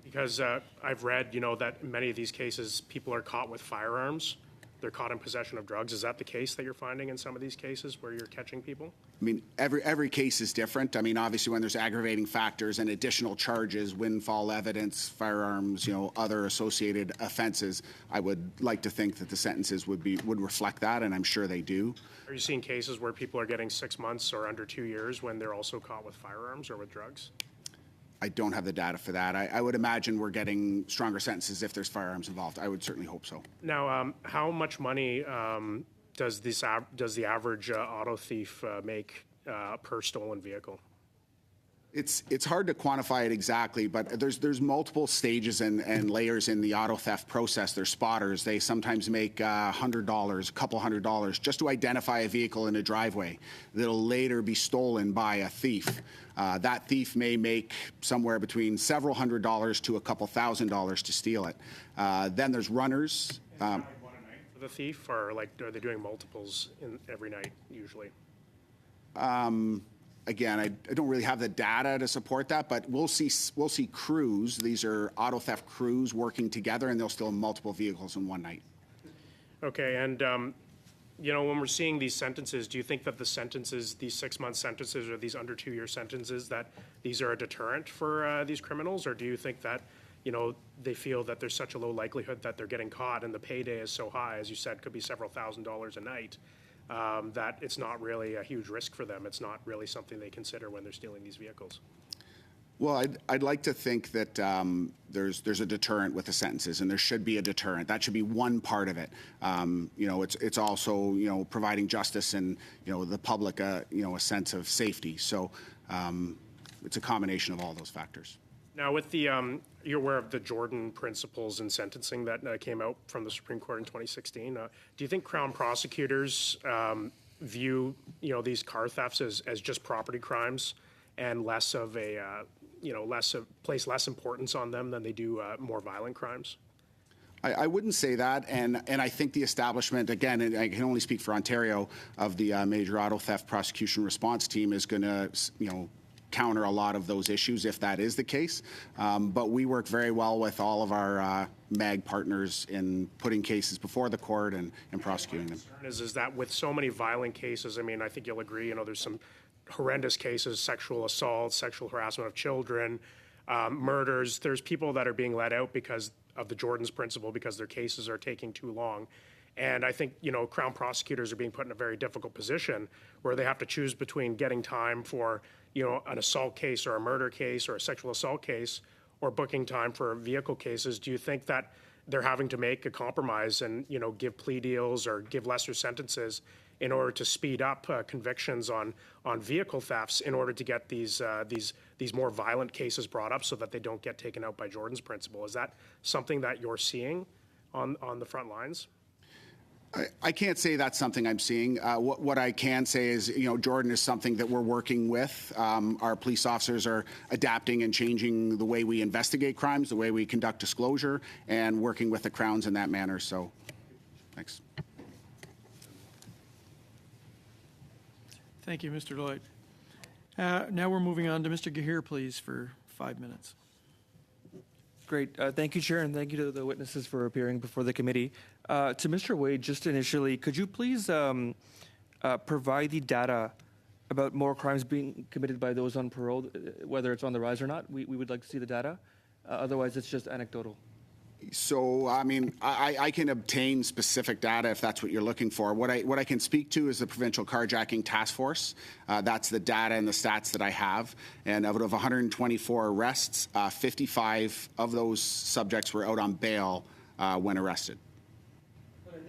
Because I've read, that in many of these cases, people are caught with firearms. They're caught in possession of drugs. Is that the case that you're finding in some of these cases where you're catching people? I mean, every case is different. I mean, obviously, when there's aggravating factors and additional charges, windfall evidence, firearms, other associated offenses, I would like to think that the sentences would reflect that, and I'm sure they do. Are you seeing cases where people are getting 6 months or under 2 years when they're also caught with firearms or with drugs? I don't have the data for that. I would imagine we're getting stronger sentences if there's firearms involved. I would certainly hope so. Now, how much money does the average auto thief make per stolen vehicle? It's hard to quantify it exactly, but there's multiple stages and layers in the auto theft process. There's spotters. They sometimes make $100, a couple $100 just to identify a vehicle in a driveway that'll later be stolen by a thief. That thief may make somewhere between several $100s to a couple $1,000s to steal it. Then there's runners. One a night for the thief, or like are they doing multiples in every night usually? Again, I don't really have the data to support that, but we'll see crews. These are auto theft crews working together, and they'll steal multiple vehicles in one night. Okay, and you know, when we're seeing these sentences, do you think that the sentences, these 6-month sentences or these under 2-year sentences, that these are a deterrent for these criminals, or do you think that, you know, they feel that there's such a low likelihood that they're getting caught and the payday is so high, as you said, could be several $1,000s a night, that it's not really a huge risk for them? It's not really something they consider when they're stealing these vehicles. Well, I'd like to think that there's a deterrent with the sentences, and there should be a deterrent. That should be one part of it. You know, it's also, you know, providing justice and, you know, the public you know, a sense of safety. So it's a combination of all those factors. Now, with the you're aware of the Jordan principles in sentencing that came out from the Supreme Court in 2016. Do you think Crown prosecutors view, you know, these car thefts as just property crimes and less of a you know, place less importance on them than they do more violent crimes? I wouldn't say that, and I think the establishment, again, and I can only speak for Ontario, of the Major Auto Theft Prosecution Response Team is going to, you know, counter a lot of those issues if that is the case. But we work very well with all of our MAG partners in putting cases before the court and prosecuting them. Is that with so many violent cases, I mean, I think you'll agree, you know, there's some horrendous cases, sexual assault, sexual harassment of children, murders. There's people that are being let out because of the Jordan's principle because their cases are taking too long. And I think, you know, Crown prosecutors are being put in a very difficult position where they have to choose between getting time for, you know, an assault case or a murder case or a sexual assault case or booking time for vehicle cases. Do you think that they're having to make a compromise and, you know, give plea deals or give lesser sentences in order to speed up convictions on vehicle thefts in order to get these more violent cases brought up so that they don't get taken out by Jordan's principle? Is that something that you're seeing on the front lines? I can't say that's something I'm seeing. What I can say is, you know, Jordan is something that we're working with. Our police officers are adapting and changing the way we investigate crimes, the way we conduct disclosure, and working with the Crowns in that manner. So, thanks. Thank you, Mr. Lloyd. Now we're moving on to Mr. Gahir, please, for 5 minutes. Great. Thank you, Chair, and thank you to the witnesses for appearing before the committee. To Mr. Wade, just initially, could you please provide the data about more crimes being committed by those on parole, whether it's on the rise or not? We would like to see the data. Otherwise, it's just anecdotal. So, I mean, I can obtain specific data if that's what you're looking for. What I can speak to is the Provincial Carjacking Task Force. That's the data and the stats that I have. And out of 124 arrests, 55 of those subjects were out on bail when arrested.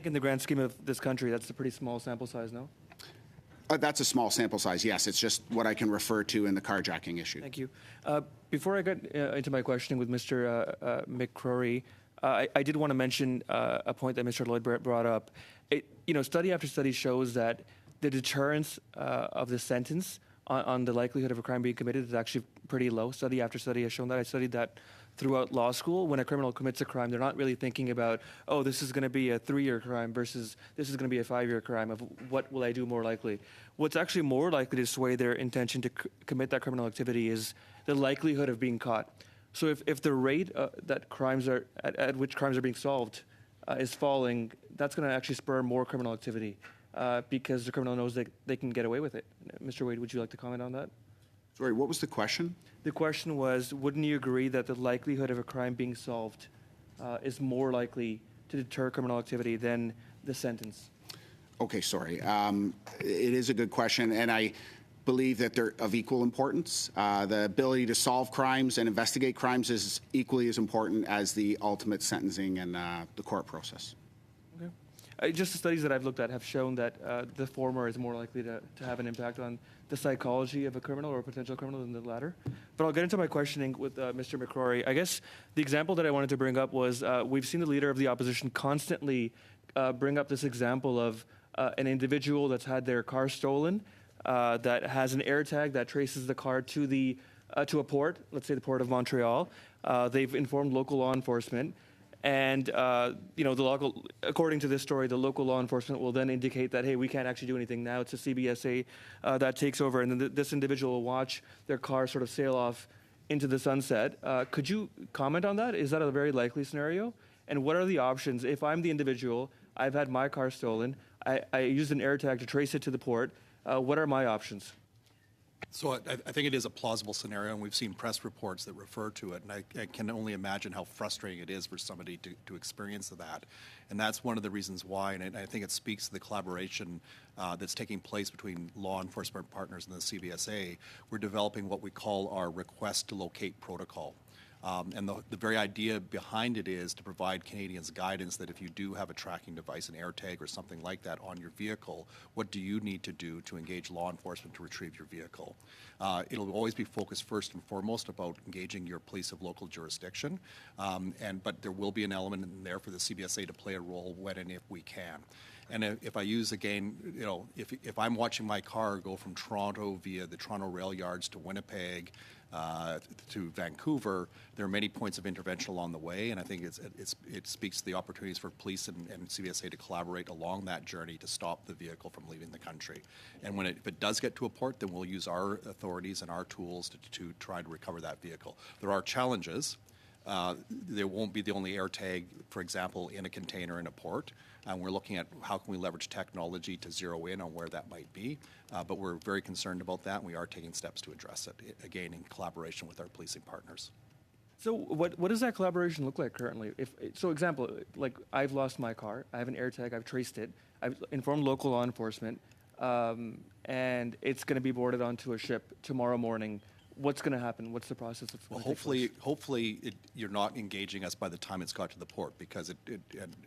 In the grand scheme of this country, that's a pretty small sample size, no? That's a small sample size, yes. It's just what I can refer to in the carjacking issue. Thank you. Before I get into my questioning with Mr. McCrory, I did want to mention a point that Mr. Lloyd brought up. You know, study after study shows that the deterrence of the sentence on the likelihood of a crime being committed is actually pretty low. Study after study has shown that. I studied that throughout law school. When a criminal commits a crime, they're not really thinking about, oh, this is going to be a 3-year crime versus this is going to be a 5-year crime of what will I do more likely. What's actually more likely to sway their intention to commit that criminal activity is the likelihood of being caught. So if the rate that crimes are at which crimes are being solved is falling, that's going to actually spur more criminal activity because the criminal knows that they can get away with it. Mr. Wade, would you like to comment on that? Sorry, what was the question? The question was, wouldn't you agree that the likelihood of a crime being solved is more likely to deter criminal activity than the sentence? Okay, sorry. It is a good question, and I believe that they're of equal importance. The ability to solve crimes and investigate crimes is equally as important as the ultimate sentencing and the court process. Okay. just the studies that I've looked at have shown that the former is more likely to have an impact on the psychology of a criminal or a potential criminal than the latter. But I'll get into my questioning with Mr. McCrory. I guess the example that I wanted to bring up was we've seen the leader of the opposition constantly bring up this example of an individual that's had their car stolen, that has an AirTag that traces the car to a port, let's say the port of Montreal. They've informed local law enforcement. And, according to this story, the local law enforcement will then indicate that, hey, we can't actually do anything now. It's the CBSA that takes over. And then this individual will watch their car sort of sail off into the sunset. Could you comment on that? Is that a very likely scenario? And what are the options? If I'm the individual, I've had my car stolen, I used an AirTag to trace it to the port. What are my options? So I think it is a plausible scenario, and we've seen press reports that refer to it, and I can only imagine how frustrating it is for somebody to experience that. And that's one of the reasons why, and I think it speaks to the collaboration that's taking place between law enforcement partners and the CBSA. We're developing what we call our request to locate protocol. And the very idea behind it is to provide Canadians guidance that if you do have a tracking device, an AirTag or something like that on your vehicle, what do you need to do to engage law enforcement to retrieve your vehicle? It'll always be focused first and foremost about engaging your police of local jurisdiction, but there will be an element in there for the CBSA to play a role when and if we can. And if I use, again, if I'm watching my car go from Toronto via the Toronto rail yards to Winnipeg, to Vancouver, there are many points of intervention along the way, and I think it speaks to the opportunities for police and CBSA to collaborate along that journey to stop the vehicle from leaving the country. And if it does get to a port, then we'll use our authorities and our tools to try to recover that vehicle. There are challenges. There won't be the only AirTag, for example, in a container in a port. And we're looking at how can we leverage technology to zero in on where that might be. But we're very concerned about that, and we are taking steps to address it, again, in collaboration with our policing partners. So what does that collaboration look like currently? Example, like I've lost my car, I have an AirTag, I've traced it, I've informed local law enforcement, and it's going to be boarded onto a ship tomorrow morning. What's going to happen? What's the process? Well, hopefully you're not engaging us by the time it's got to the port, because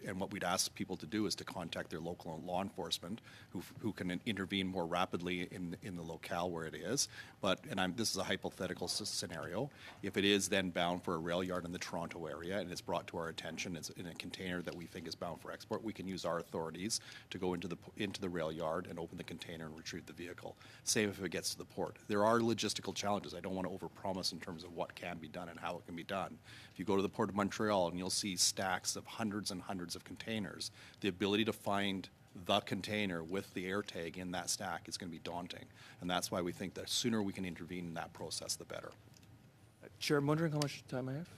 and what we'd ask people to do is to contact their local law enforcement, who can intervene more rapidly in the locale where it is. This is a hypothetical scenario. If it is then bound for a rail yard in the Toronto area and it's brought to our attention, it's in a container that we think is bound for export, we can use our authorities to go into the rail yard and open the container and retrieve the vehicle. Same if it gets to the port. There are logistical challenges. I don't want to overpromise in terms of what can be done and how it can be done. If you go to the Port of Montreal and you'll see stacks of hundreds and hundreds of containers, the ability to find the container with the AirTag in that stack is going to be daunting. And that's why we think that the sooner we can intervene in that process, the better. Chair, I'm wondering how much time I have?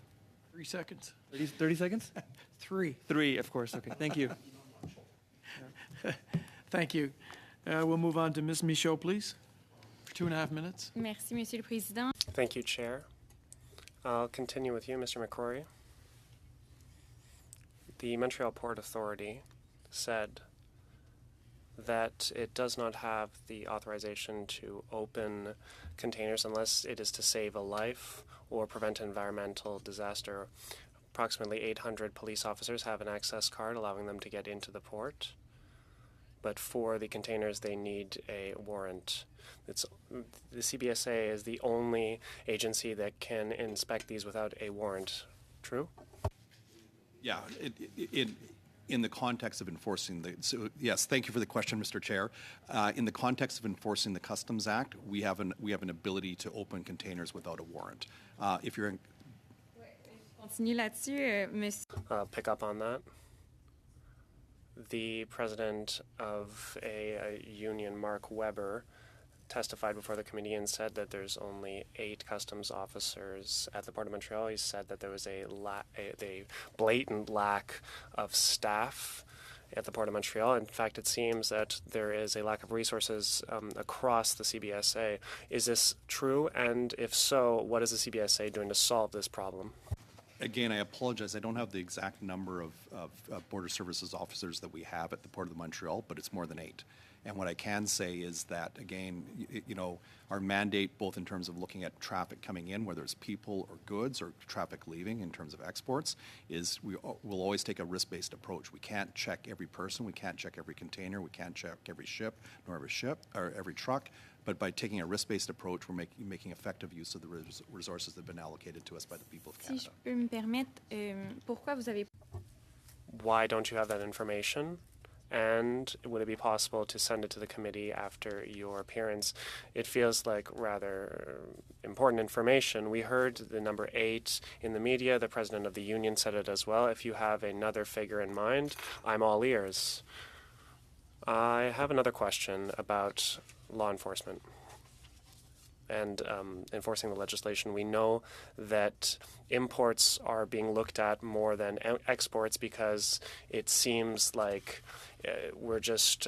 3 seconds. 30 seconds? 3. 3, of course. Okay, thank you. Thank you. We'll move on to Ms. Michaud, please, for 2.5 minutes. Merci, Monsieur le Président. Thank you, Chair. I'll continue with you, Mr. McCrory. The Montreal Port Authority said that it does not have the authorization to open containers unless it is to save a life or prevent an environmental disaster. Approximately 800 police officers have an access card allowing them to get into the port, but for the containers they need a warrant. The CBSA is the only agency that can inspect these without a warrant. True? Yeah, in the context of enforcing yes, thank you for the question, Mr. Chair. In the context of enforcing the Customs Act, we have an ability to open containers without a warrant. If you're in, Continue là-dessus, Monsieur. Pick up on that. The president of a union, Mark Weber, testified before the committee and said that there's only 8 customs officers at the Port of Montreal. He said that there was a blatant lack of staff at the Port of Montreal. In fact, it seems that there is a lack of resources across the CBSA. Is this true? And if so, what is the CBSA doing to solve this problem? Again, I apologize. I don't have the exact number of Border Services officers that we have at the Port of Montreal, but it's more than 8. And what I can say is that, again, our mandate, both in terms of looking at traffic coming in, whether it's people or goods, or traffic leaving in terms of exports, is we'll always take a risk-based approach. We can't check every person, we can't check every container, we can't check every ship, nor every truck. But by taking a risk-based approach, we're making effective use of the resources that have been allocated to us by the people of Canada. Si je peux me permettre, pourquoi vous avez... Why don't you have that information? And would it be possible to send it to the committee after your appearance? It feels like rather important information. We heard the number 8 in the media. The president of the union said it as well. If you have another figure in mind, I'm all ears. I have another question about law enforcement and enforcing the legislation. We know that imports are being looked at more than exports because it seems like we're just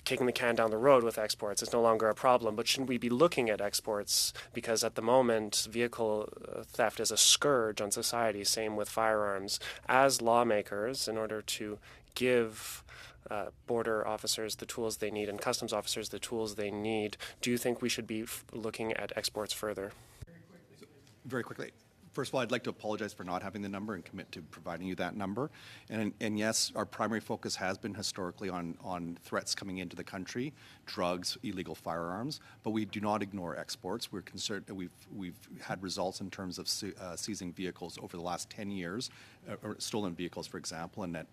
kicking the can down the road with exports. It's no longer a problem. But shouldn't we be looking at exports? Because at the moment, vehicle theft is a scourge on society, same with firearms. As lawmakers, in order to give border officers the tools they need and customs officers the tools they need, do you think we should be looking at exports further? Very quickly. First of all, I'd like to apologize for not having the number and commit to providing you that number. And yes, our primary focus has been historically on threats coming into the country, drugs, illegal firearms, but we do not ignore exports. We're concerned that we've had results in terms of seizing vehicles over the last 10 years, or stolen vehicles, for example, and at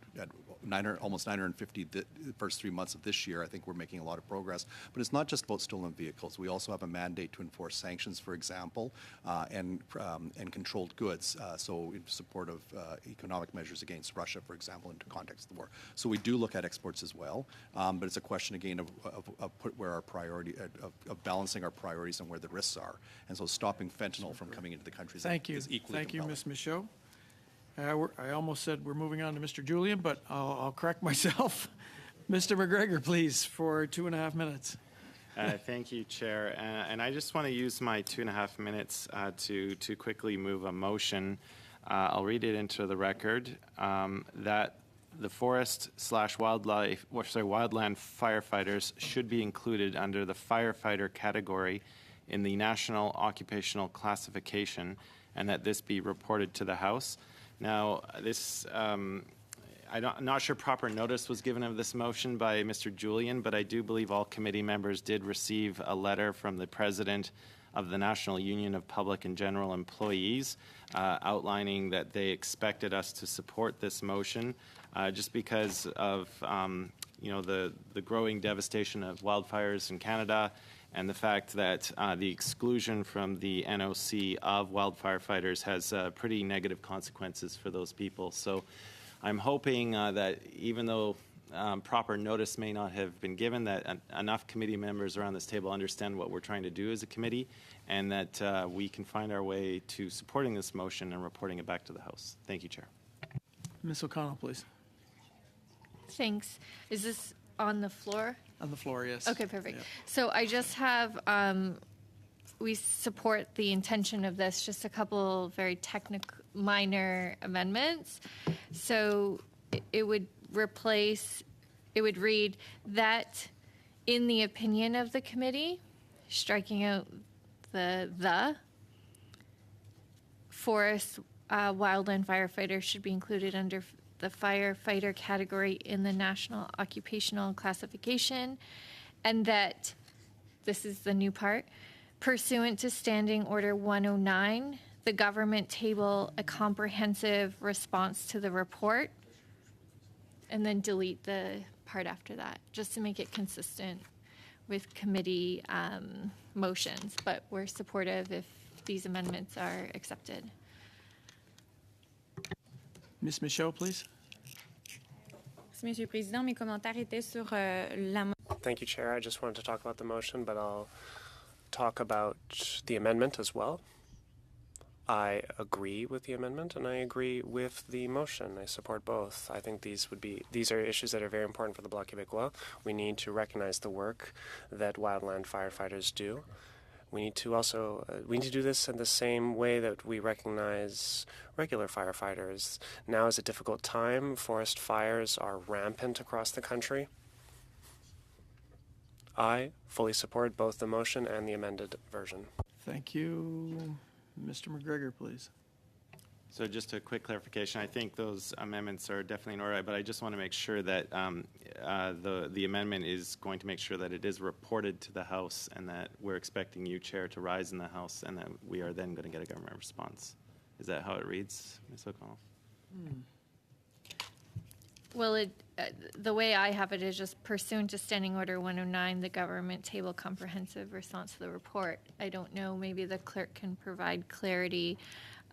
almost 950 the first 3 months of this year. I think we're making a lot of progress. But it's not just about stolen vehicles. We also have a mandate to enforce sanctions, for example, and controlled goods, so in support of economic measures against Russia, for example, in the context of the war. So we do look at exports as well, but it's a question, again, of where our priority, of balancing our priorities and where the risks are. And so stopping fentanyl from coming into the country is equally Thank you, compelling. Ms. Michaud. I almost said we're moving on to Mr. Julian, but I'll correct myself. Mr. McGregor, please, for 2.5 minutes. Thank you, Chair. And I just want to use my 2.5 minutes to quickly move a motion. I'll read it into the record that the forest/wildland firefighters should be included under the firefighter category in the National Occupational Classification, and that this be reported to the House. Now, this. I'm not sure proper notice was given of this motion by Mr. Julian, but I do believe all committee members did receive a letter from the President of the National Union of Public and General Employees outlining that they expected us to support this motion just because of the growing devastation of wildfires in Canada and the fact that the exclusion from the NOC of wildfire-fighters has pretty negative consequences for those people. So I'm hoping that even though proper notice may not have been given, that enough committee members around this table understand what we're trying to do as a committee, and that we can find our way to supporting this motion and reporting it back to the House. Thank you, Chair. Ms. O'Connell, please. Thanks. Is this on the floor? On the floor, yes. Okay, perfect. Yeah. So I just have, we support the intention of this, just a couple very technical, minor amendments. So it would read that in the opinion of the committee, striking out the forest wildland firefighters should be included under the firefighter category in the National Occupational Classification, and that, this is the new part, pursuant to Standing Order 109, the government table a comprehensive response to the report, and then delete the part after that, just to make it consistent with committee motions. But we're supportive if these amendments are accepted. Ms. Michaud, please. Merci, Monsieur le Président. Mes commentaires étaient sur la... Thank you, Chair. I just wanted to talk about the motion, but I'll talk about the amendment as well. I agree with the amendment and I agree with the motion. I support both. I think these are issues that are very important for the Bloc Québécois. We need to recognize the work that wildland firefighters do. We need to do this in the same way that we recognize regular firefighters. Now is a difficult time. Forest fires are rampant across the country. I fully support both the motion and the amended version. Thank you. Mr. McGregor, please. So just a quick clarification, I think those amendments are definitely in order, but I just want to make sure that the amendment is going to make sure that it is reported to the House and that we're expecting you, Chair, to rise in the House and that we are then going to get a government response. Is that how it reads, Ms. O'Connell? Well, the way I have it is just pursuant to Standing Order 109, the government table comprehensive response to the report. I don't know, maybe the clerk can provide clarity.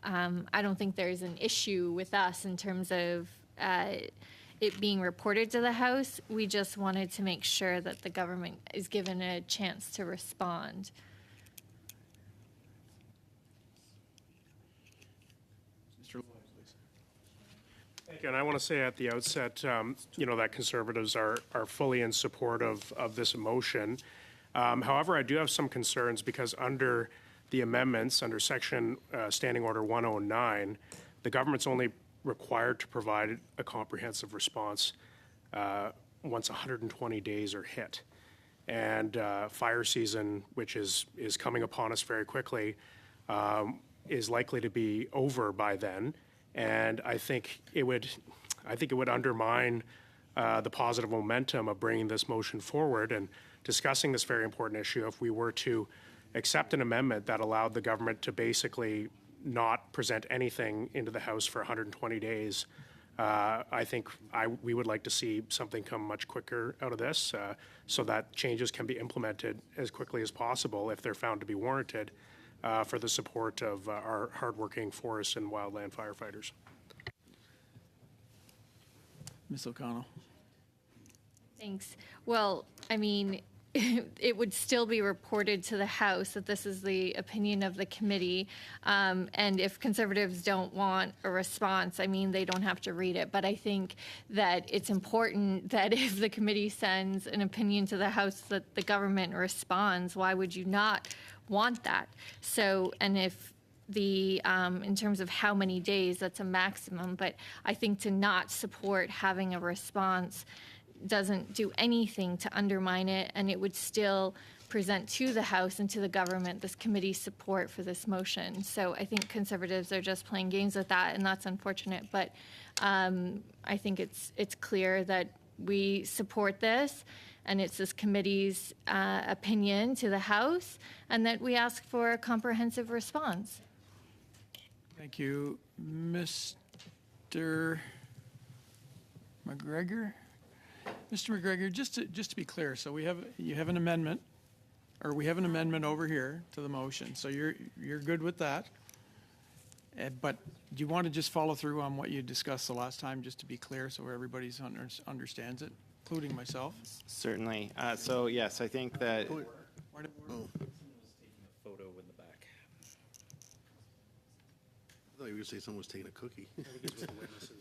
I don't think there's an issue with us in terms of it being reported to the House. We just wanted to make sure that the government is given a chance to respond. Mr. Lloyd, please. Thank you. And I want to say at the outset, that Conservatives are fully in support of this motion. However, I do have some concerns because under the amendments, under Section Standing Order 109, the government's only required to provide a comprehensive response once 120 days are hit. And fire season, which is coming upon us very quickly, is likely to be over by then. And I think it would undermine the positive momentum of bringing this motion forward and discussing this very important issue if we were to accept an amendment that allowed the government to basically not present anything into the House for 120 days. I think we would like to see something come much quicker out of this so that changes can be implemented as quickly as possible if they're found to be warranted for the support of our hardworking forest and wildland firefighters. Ms. O'Connell. Thanks. Well, I mean, it would still be reported to the House that this is the opinion of the committee. And if Conservatives don't want a response, I mean, they don't have to read it. But I think that it's important that if the committee sends an opinion to the House that the government responds, why would you not want that? So, and if in terms of how many days, that's a maximum. But I think to not support having a response doesn't do anything to undermine it, and it would still present to the House and to the government this committee's support for this motion. So I think Conservatives are just playing games with that, and that's unfortunate. But I think it's clear that we support this, and it's this committee's opinion to the House, and that we ask for a comprehensive response. Thank you. Mr. McGregor? Mr. McGregor, just to be clear, so you have an amendment, or we have an amendment over here to the motion. So you're good with that. But do you want to just follow through on what you discussed the last time, just to be clear, so everybody understands it, including myself? Certainly. So yes, I think that. I thought you were going to say someone was taking a cookie.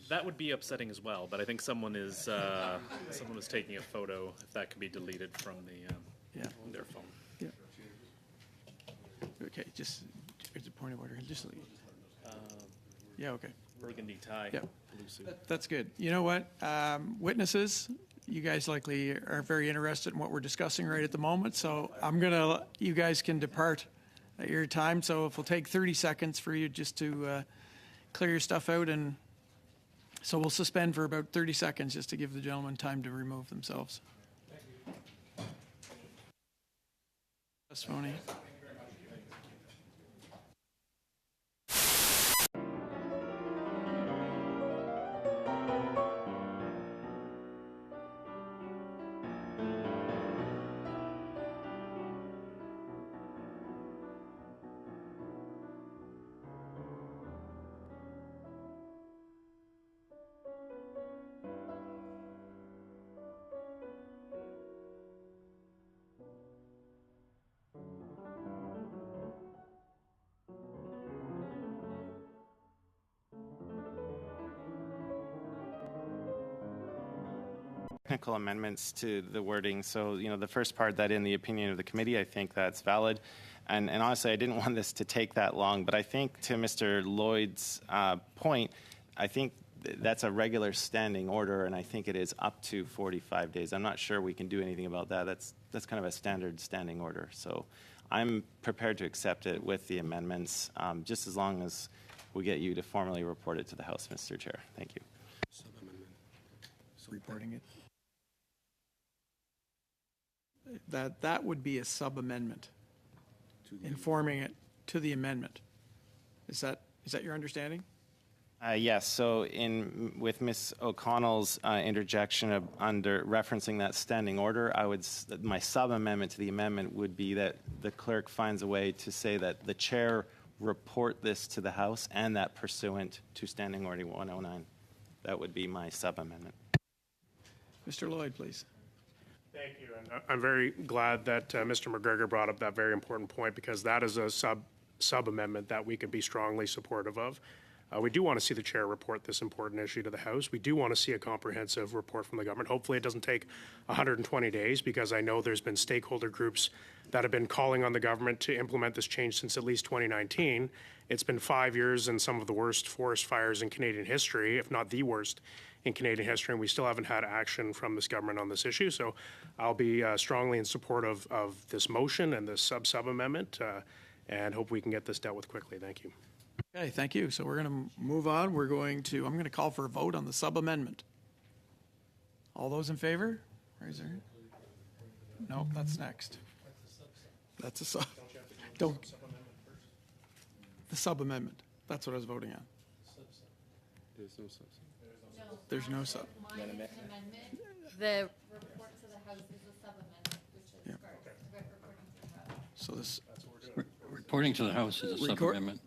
That would be upsetting as well, but I think someone is taking a photo. If that can be deleted from their phone. Yeah. Okay, just it's a point of order. Just yeah, okay. Burgundy tie. Yeah, that's good. You know what, witnesses, you guys likely are very interested in what we're discussing right at the moment. So you guys can depart at your time. So if we'll take 30 seconds for you just to clear your stuff out, and so we'll suspend for about 30 seconds just to give the gentleman time to remove themselves. Testimony. Technical amendments to the wording. So, the first part, that in the opinion of the committee, I think that's valid. And honestly, I didn't want this to take that long, but I think to Mr. Lloyd's point, I think that's a regular standing order, and I think it is up to 45 days. I'm not sure we can do anything about that. That's kind of a standard standing order. So I'm prepared to accept it with the amendments, just as long as we get you to formally report it to the House, Mr. Chair. Thank you. Reporting it. That would be a sub-amendment, informing it to the amendment. Is that your understanding? Yes. So, with Ms. O'Connell's interjection of under referencing that standing order, my sub amendment to the amendment would be that the clerk finds a way to say that the chair report this to the House, and that pursuant to Standing Order 109. That would be my sub amendment. Mr. Lloyd, please. Thank you. And I'm very glad that Mr. McGregor brought up that very important point, because that is a sub amendment that we could be strongly supportive of. We do want to see the chair report this important issue to the House. We do want to see a comprehensive report from the government. Hopefully it doesn't take 120 days, because I know there's been stakeholder groups that have been calling on the government to implement this change since at least 2019. It's been 5 years and some of the worst forest fires in Canadian history, if not the worst in Canadian history, and we still haven't had action from this government on this issue. So I'll be strongly in support of this motion and this sub amendment, and hope we can get this dealt with quickly. Thank you. Okay, thank you. So we're going to move on. I'm going to call for a vote on the sub-amendment. All those in favor? Raise your hand. No, that's next. That's a sub. Don't. The sub-amendment. That's what I was voting on. There's no sub. There's no sub. Mine is an amendment. The report to the House is a sub-amendment, which is Yeah. reporting to the House. So this. Reporting to the House is a sub-amendment.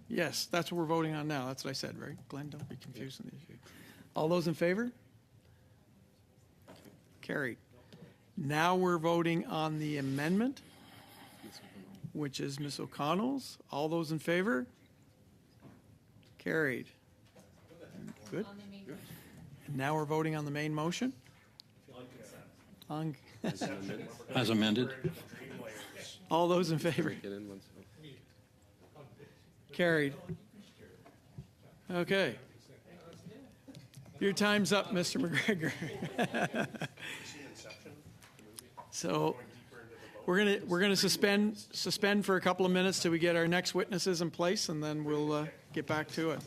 Yes, that's what we're voting on now. That's what I said, right? Glenn, don't be confused on the issue. All those in favor? Carried. Now we're voting on the amendment, which is Ms. O'Connell's. All those in favor? Carried. Good. And now we're voting on the main motion? On As amended. All those in favor? Carried. Okay. Your time's up, Mr. McGregor. So we're gonna suspend for a couple of minutes till we get our next witnesses in place, and then we'll get back to it.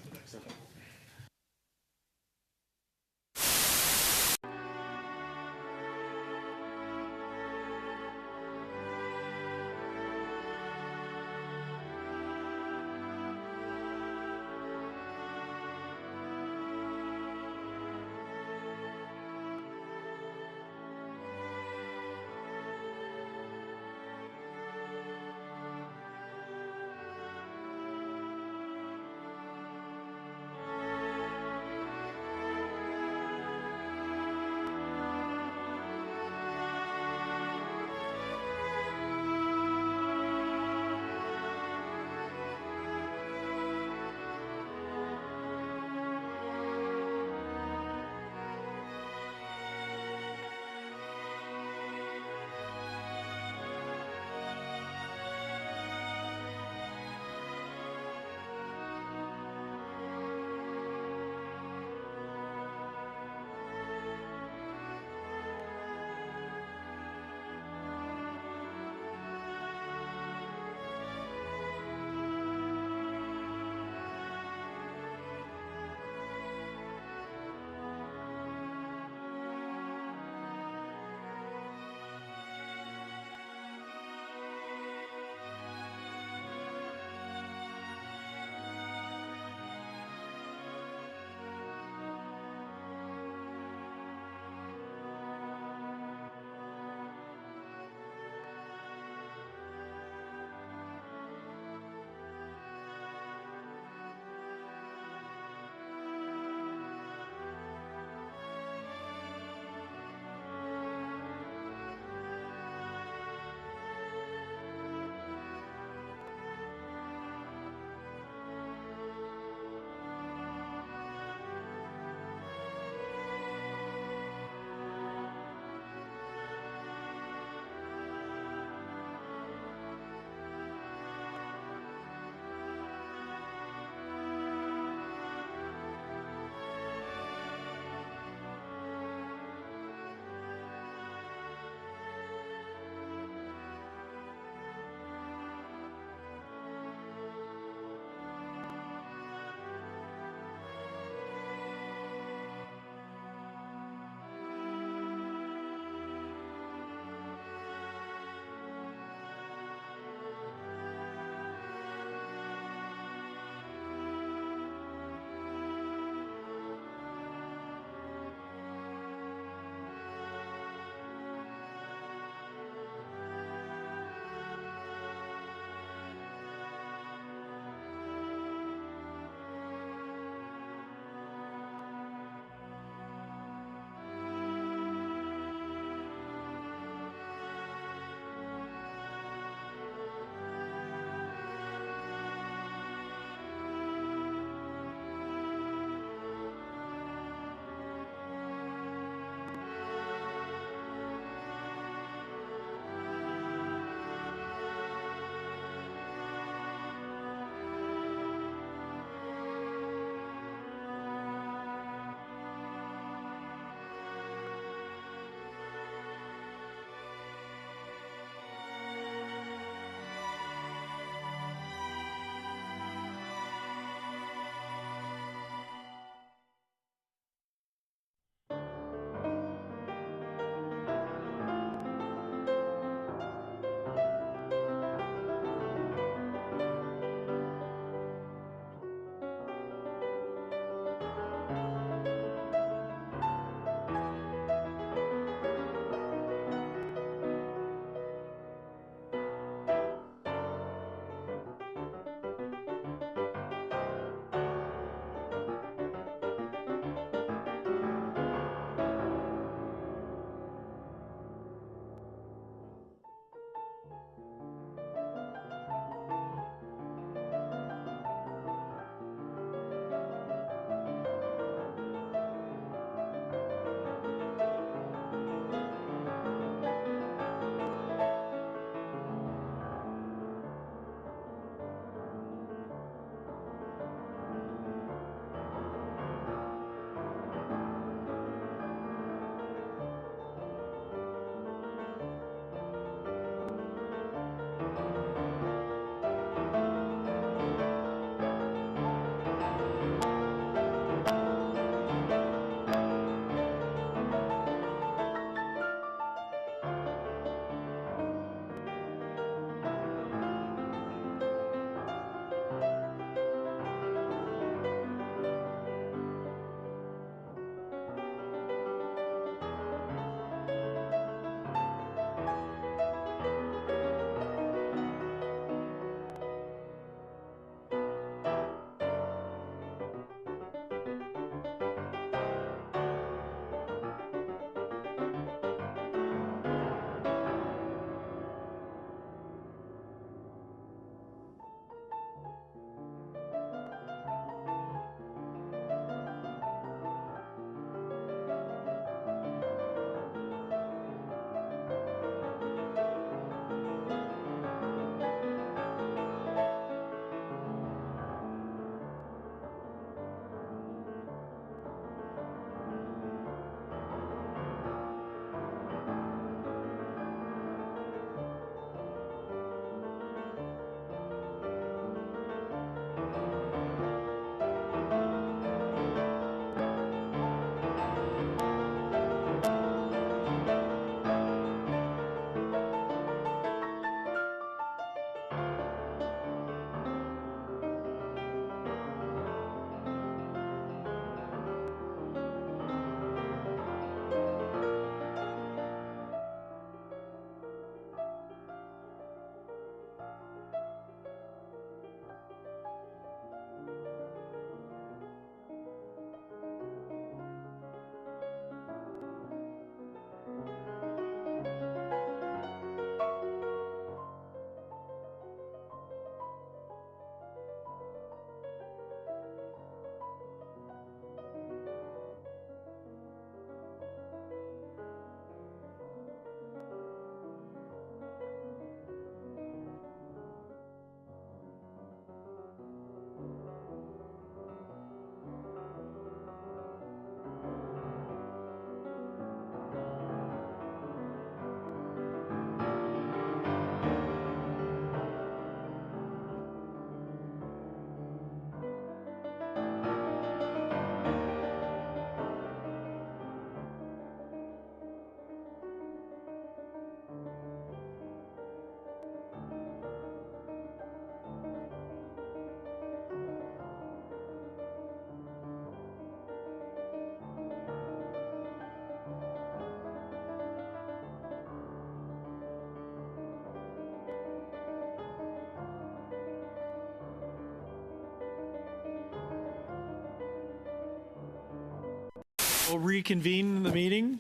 We'll reconvene the meeting.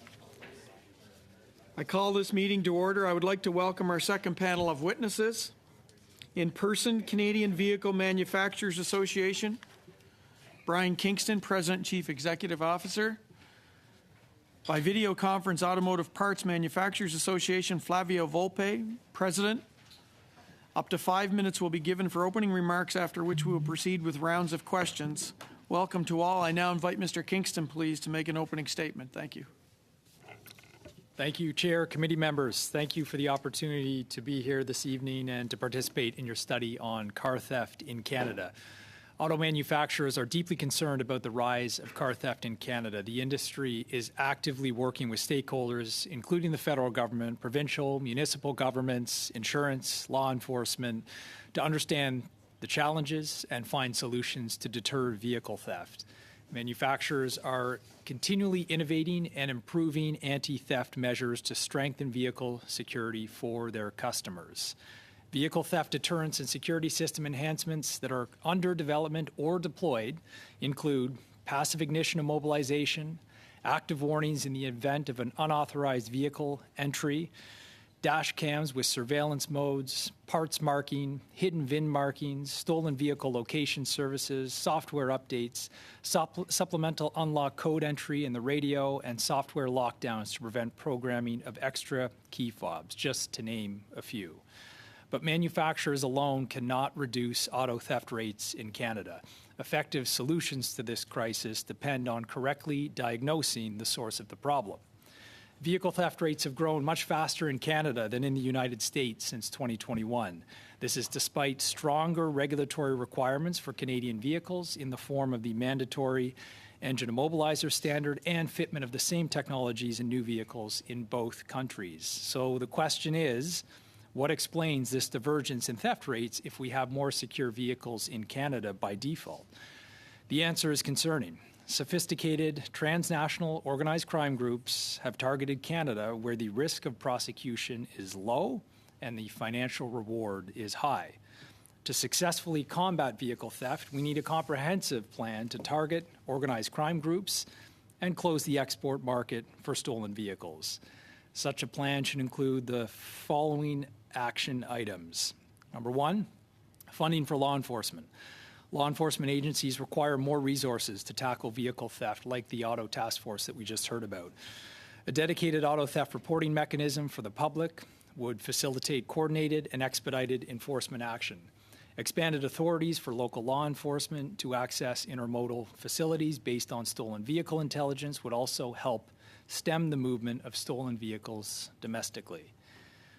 I call this meeting to order. I would like to welcome our second panel of witnesses. In person, Canadian Vehicle Manufacturers Association, Brian Kingston, President and Chief Executive Officer. By video conference, Automotive Parts Manufacturers Association, Flavio Volpe, President. Up to 5 minutes will be given for opening remarks, after which we will proceed with rounds of questions. Welcome to all. I now invite Mr. Kingston, please, to make an opening statement. Thank you. Thank you, Chair, committee members. Thank you for the opportunity to be here this evening and to participate in your study on car theft in Canada. Auto manufacturers are deeply concerned about the rise of car theft in Canada. The industry is actively working with stakeholders, including the federal government, provincial, municipal governments, insurance, law enforcement, to understand the challenges and find solutions to deter vehicle theft. Manufacturers are continually innovating and improving anti-theft measures to strengthen vehicle security for their customers. Vehicle theft deterrence and security system enhancements that are under development or deployed include passive ignition immobilization, active warnings in the event of an unauthorized vehicle entry, dash cams with surveillance modes, parts marking, hidden VIN markings, stolen vehicle location services, software updates, supplemental unlock code entry in the radio, and software lockdowns to prevent programming of extra key fobs, just to name a few. But manufacturers alone cannot reduce auto theft rates in Canada. Effective solutions to this crisis depend on correctly diagnosing the source of the problem. Vehicle theft rates have grown much faster in Canada than in the United States since 2021. This is despite stronger regulatory requirements for Canadian vehicles in the form of the mandatory engine immobilizer standard and fitment of the same technologies in new vehicles in both countries. So the question is, what explains this divergence in theft rates if we have more secure vehicles in Canada by default? The answer is concerning. Sophisticated, transnational organized crime groups have targeted Canada where the risk of prosecution is low and the financial reward is high. To successfully combat vehicle theft, we need a comprehensive plan to target organized crime groups and close the export market for stolen vehicles. Such a plan should include the following action items. Number one, funding for law enforcement. Law enforcement agencies require more resources to tackle vehicle theft, like the Auto Task Force that we just heard about. A dedicated auto theft reporting mechanism for the public would facilitate coordinated and expedited enforcement action. Expanded authorities for local law enforcement to access intermodal facilities based on stolen vehicle intelligence would also help stem the movement of stolen vehicles domestically.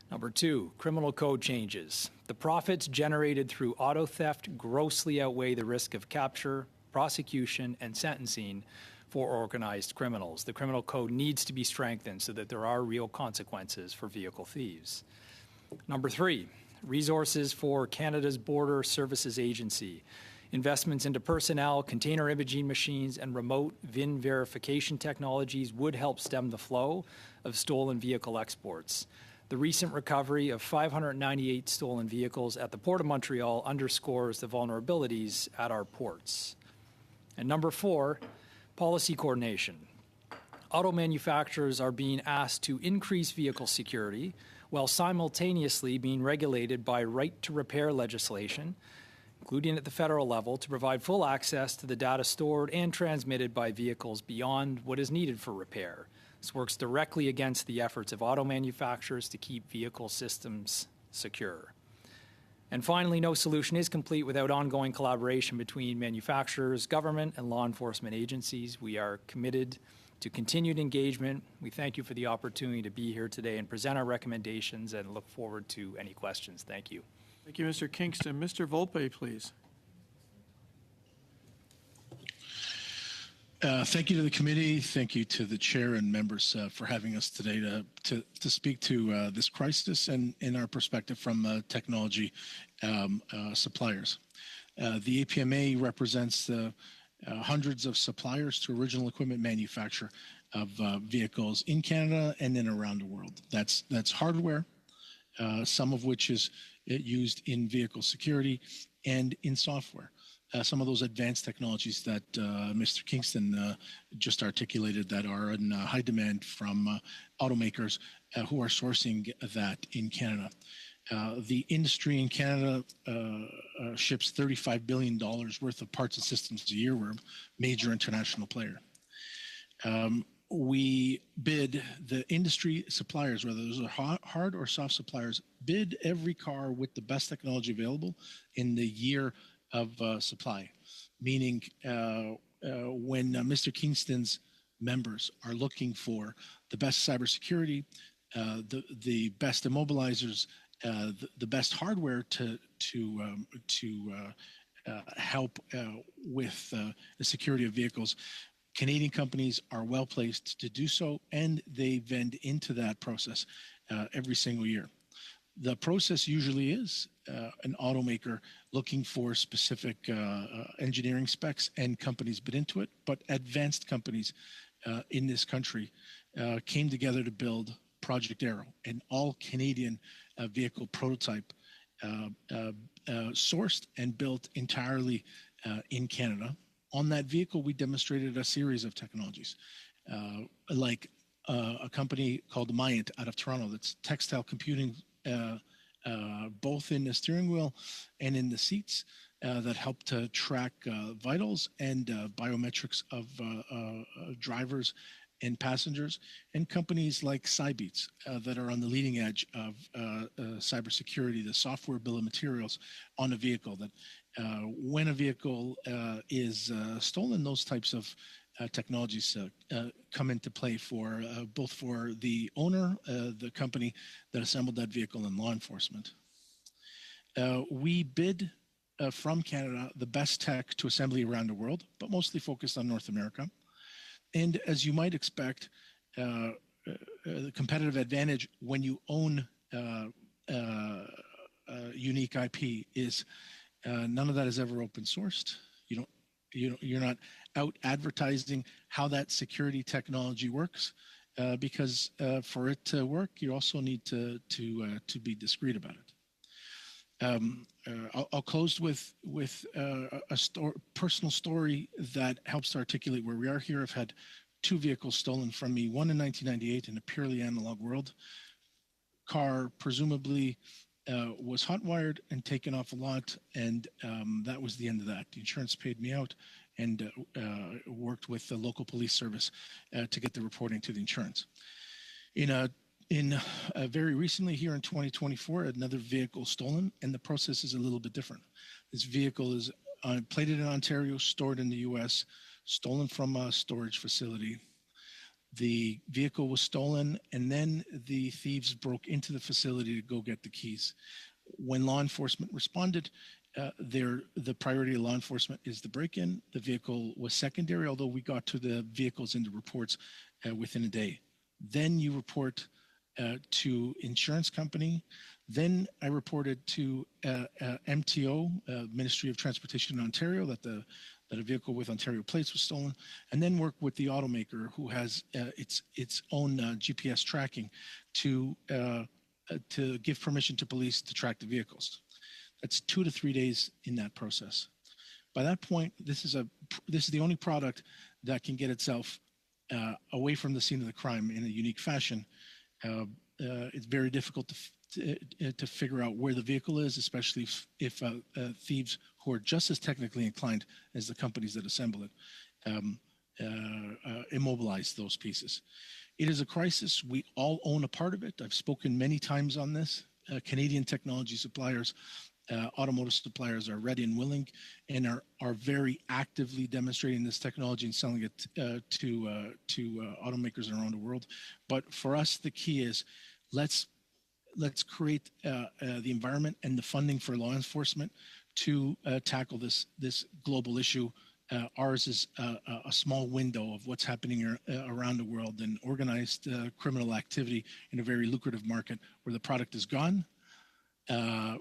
Number two, criminal code changes. The profits generated through auto theft grossly outweigh the risk of capture, prosecution, and sentencing for organized criminals. The criminal code needs to be strengthened so that there are real consequences for vehicle thieves. Number three, resources for Canada's Border Services Agency. Investments into personnel, container imaging machines, and remote VIN verification technologies would help stem the flow of stolen vehicle exports. The recent recovery of 598 stolen vehicles at the Port of Montreal underscores the vulnerabilities at our ports. And number four, policy coordination. Auto manufacturers are being asked to increase vehicle security while simultaneously being regulated by right-to-repair legislation, including at the federal level, to provide full access to the data stored and transmitted by vehicles beyond what is needed for repair. This works directly against the efforts of auto manufacturers to keep vehicle systems secure. And finally, no solution is complete without ongoing collaboration between manufacturers, government, and law enforcement agencies. We are committed to continued engagement. We thank you for the opportunity to be here today and present our recommendations and look forward to any questions. Thank you. Thank you, Mr. Kingston. Mr. Volpe, please. Thank you to the committee. Thank you to the chair and members for having us today to speak to this crisis and in our perspective from technology suppliers. The APMA represents hundreds of suppliers to original equipment manufacturer of vehicles in Canada and then around the world. That's hardware, some of which is used in vehicle security and in software. some of those advanced technologies that Mr. Kingston just articulated that are in high demand from automakers who are sourcing that in Canada. The industry in Canada ships $35 billion worth of parts and systems a year. We're a major international player. We bid, the industry suppliers, whether those are hard or soft suppliers, bid every car with the best technology available in the year of supply, meaning when Mr. Kingston's members are looking for the best cybersecurity, the best immobilizers, the best hardware to help with the security of vehicles, Canadian companies are well placed to do so, and they vend into that process every single year. The process usually is an automaker looking for specific engineering specs, and companies bid into it. But advanced companies in this country came together to build Project Arrow, an all-Canadian vehicle prototype sourced and built entirely in Canada. On that vehicle, we demonstrated a series of technologies, like a company called Myant out of Toronto that's textile computing, both in the steering wheel and in the seats, that help to track vitals and biometrics of drivers and passengers, and companies like Cybeats that are on the leading edge of cybersecurity, the software bill of materials on a vehicle that when a vehicle is stolen, those types of technologies come into play for both for the owner, the company that assembled that vehicle, and law enforcement. We bid from Canada the best tech to assembly around the world, but mostly focused on North America. And as you might expect, the competitive advantage when you own unique IP is none of that is ever open sourced. You're not out advertising how that security technology works, because for it to work, you also need to be discreet about it. I'll close with a personal story that helps to articulate where we are here. I've had 2 vehicles stolen from me, one in 1998 in a purely analog world. Car presumably was hot-wired and taken off a lot, and that was the end of that. The insurance paid me out, and worked with the local police service to get the reporting to the insurance. Very recently here in 2024, another vehicle stolen, and the process is a little bit different. This vehicle is plated in Ontario, stored in the U.S., stolen from a storage facility. The vehicle was stolen, and then the thieves broke into the facility to go get the keys. When law enforcement responded, the priority of law enforcement is the break-in. The vehicle was secondary, although we got to the vehicles and the reports within a day. Then you report to insurance company. Then I reported to MTO, Ministry of Transportation in Ontario, that a vehicle with Ontario plates was stolen, and then work with the automaker who has its own GPS tracking to give permission to police to track the vehicles. That's 2 to 3 days in that process. By that point, this is the only product that can get itself away from the scene of the crime in a unique fashion. It's very difficult to figure out where the vehicle is, especially if thieves who are just as technically inclined as the companies that assemble it immobilize those pieces. It is a crisis. We all own a part of it. I've spoken many times on this. Canadian technology suppliers, automotive suppliers are ready and willing, and are very actively demonstrating this technology and selling it to automakers around the world. But for us, the key is let's create the environment and the funding for law enforcement to tackle this global issue. Ours is a small window of what's happening around the world, and organized criminal activity in a very lucrative market where the product is gone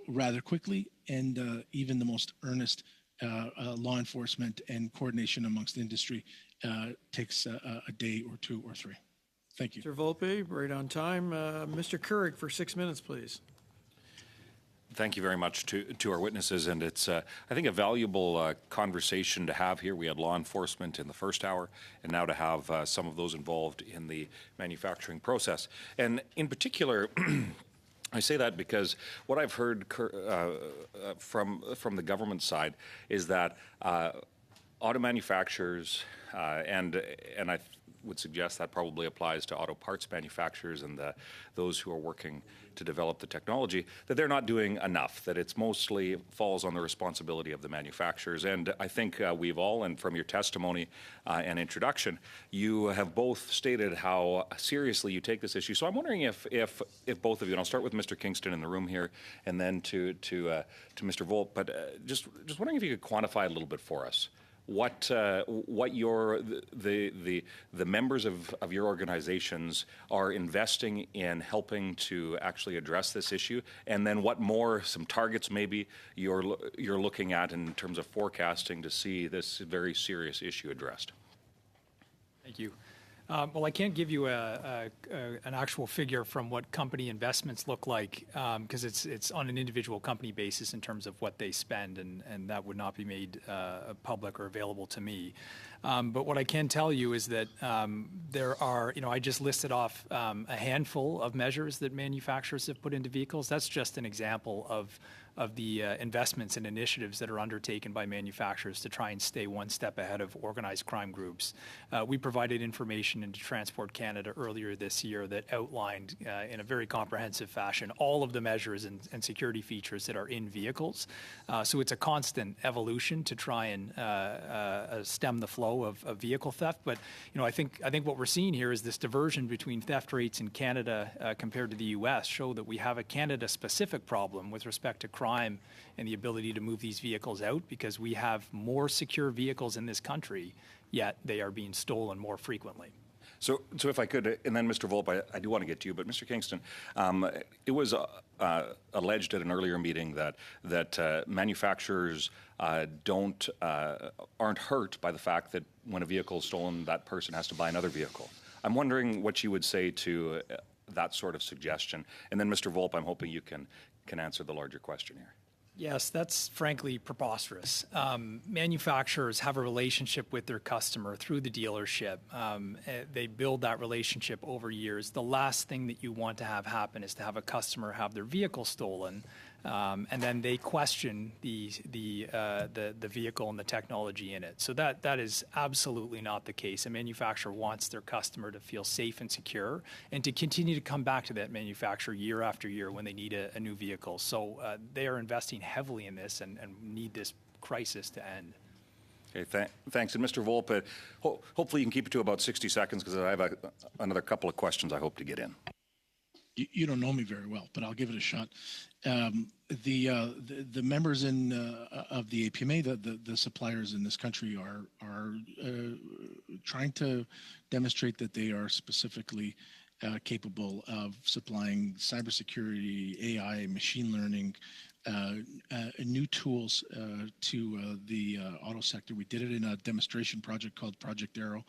rather quickly, and even the most earnest law enforcement and coordination amongst the industry takes a day or 2 or 3. Thank you. Mr. Volpe, right on time. Mr. Couric for 6 minutes, please. Thank you very much to our witnesses, and it's, I think, a valuable conversation to have here. We had law enforcement in the first hour, and now to have some of those involved in the manufacturing process. And in particular, I say that because what I've heard from the government side is that auto manufacturers, and I would suggest that probably applies to auto parts manufacturers and those who are working to develop the technology, that they're not doing enough, that it's mostly falls on the responsibility of the manufacturers. And I think we've all, and from your testimony and introduction, you have both stated how seriously you take this issue. So I'm wondering if both of you, and I'll start with Mr. Kingston in the room here, and then to Mr. Volp, but just wondering if you could quantify a little bit for us what the members of your organizations are investing in helping to actually address this issue, and then what more, some targets maybe you're looking at in terms of forecasting to see this very serious issue addressed. Thank you. Well, I can't give you an actual figure from what company investments look like because it's on an individual company basis in terms of what they spend, and that would not be made public or available to me. But what I can tell you is that there are, I just listed off a handful of measures that manufacturers have put into vehicles. That's just an example of the investments and initiatives that are undertaken by manufacturers to try and stay one step ahead of organized crime groups. We provided information into Transport Canada earlier this year that outlined in a very comprehensive fashion all of the measures and security features that are in vehicles. So it's a constant evolution to try and stem the flow of vehicle theft. But I think what we're seeing here is this diversion between theft rates in Canada compared to the U.S. show that we have a Canada-specific problem with respect to crime and the ability to move these vehicles out, because we have more secure vehicles in this country, yet they are being stolen more frequently. So if I could, and then Mr. Volp, I do want to get to you, but Mr. Kingston, it was alleged at an earlier meeting that manufacturers aren't hurt by the fact that when a vehicle is stolen, that person has to buy another vehicle. I'm wondering what you would say to that sort of suggestion. And then Mr. Volp, I'm hoping you can answer the larger question here. Yes, that's frankly preposterous. Manufacturers have a relationship with their customer through the dealership. They build that relationship over years. The last thing that you want to have happen is to have a customer have their vehicle stolen, and then they question the vehicle and the technology in it. So that is absolutely not the case. A manufacturer wants their customer to feel safe and secure, and to continue to come back to that manufacturer year after year when they need a new vehicle. So they are investing heavily in this and need this crisis to end. Okay, thanks. And Mr. Volp, hopefully you can keep it to about 60 seconds because I have another couple of questions I hope to get in. You don't know me very well, but I'll give it a shot. The members of the APMA, the suppliers in this country are trying to demonstrate that they are specifically capable of supplying cybersecurity, AI, machine learning, new tools to the auto sector. We did it in a demonstration project called Project Arrow,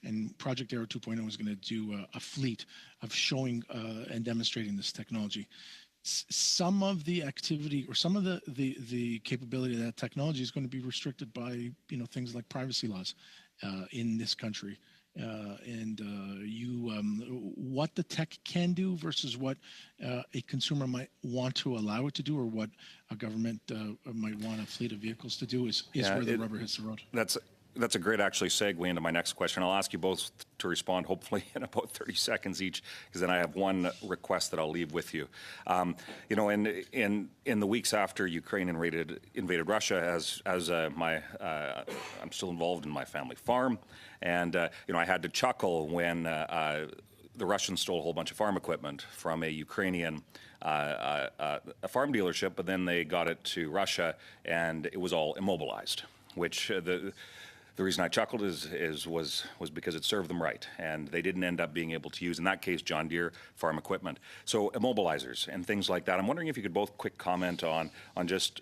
and Project Arrow 2.0 is going to do a fleet of showing and demonstrating this technology. Some of the activity or some of the capability of that technology is going to be restricted by things like privacy laws in this country. What the tech can do versus what a consumer might want to allow it to do, or what a government might want a fleet of vehicles to do is where the rubber hits the road. That's a great actually segue into my next question. I'll ask you both to respond hopefully in about 30 seconds each, because then I have one request that I'll leave with you. In the weeks after Ukraine invaded Russia, I'm still involved in my family farm, and I had to chuckle when the Russians stole a whole bunch of farm equipment from a Ukrainian a farm dealership, but then they got it to Russia and it was all immobilized, which the reason I chuckled was because it served them right, and they didn't end up being able to use, in that case, John Deere farm equipment. So immobilizers and things like that. I'm wondering if you could both quick comment on just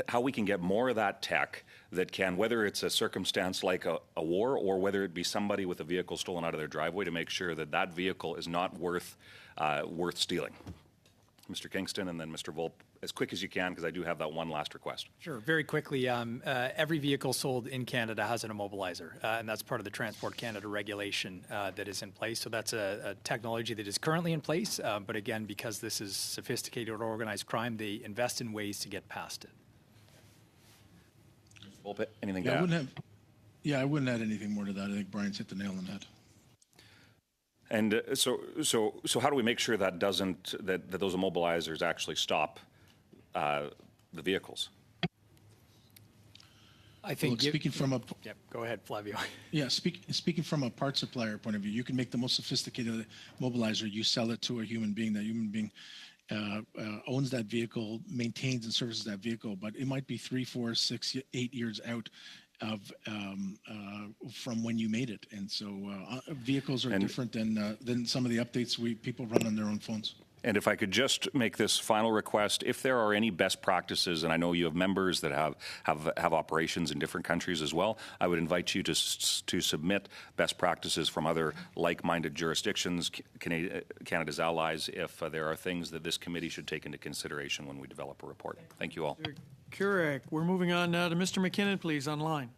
how we can get more of that tech that can, whether it's a circumstance like a war, or whether it be somebody with a vehicle stolen out of their driveway, to make sure that that vehicle is not worth stealing. Mr. Kingston and then Mr. Volp as quick as you can, because I do have that one last request. Sure. Very quickly, every vehicle sold in Canada has an immobilizer, and that's part of the Transport Canada regulation that is in place. So that's a technology that is currently in place, but again, because this is sophisticated or organized crime, they invest in ways to get past it. Volpe, anything Yeah, to add? I wouldn't add anything more to that. I think Brian's hit the nail on the head. And so how do we make sure that that those immobilizers actually stop the vehicles? I think speaking from a go ahead, Flavio. Yeah, speaking from a part supplier point of view, you can make the most sophisticated mobilizer. You sell it to a human being. That human being owns that vehicle, maintains and services that vehicle, but it might be 3, 4, 6, 8 years out of from when you made it, and so vehicles are different than some of the updates people run on their own phones. And if I could just make this final request, if there are any best practices, and I know you have members that have operations in different countries as well, I would invite you to submit best practices from other like-minded jurisdictions, Canada's allies, if there are things that this committee should take into consideration when we develop a report. Thank you all. Kurek. We're moving on now to Mr. McKinnon, please, online.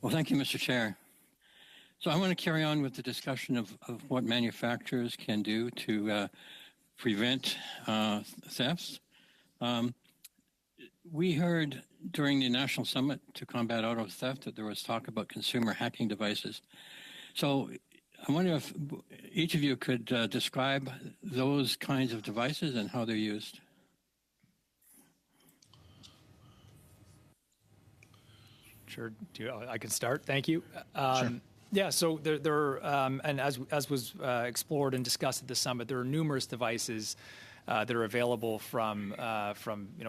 Well, thank you, Mr. Chair. So I want to carry on with the discussion of what manufacturers can do to prevent thefts. We heard during the National Summit to Combat Auto Theft that there was talk about consumer hacking devices. So I wonder if each of you could describe those kinds of devices and how they're used. Sure. I can start. Thank you. Sure. Yeah, so there and as was explored and discussed at the summit, there are numerous devices that are available from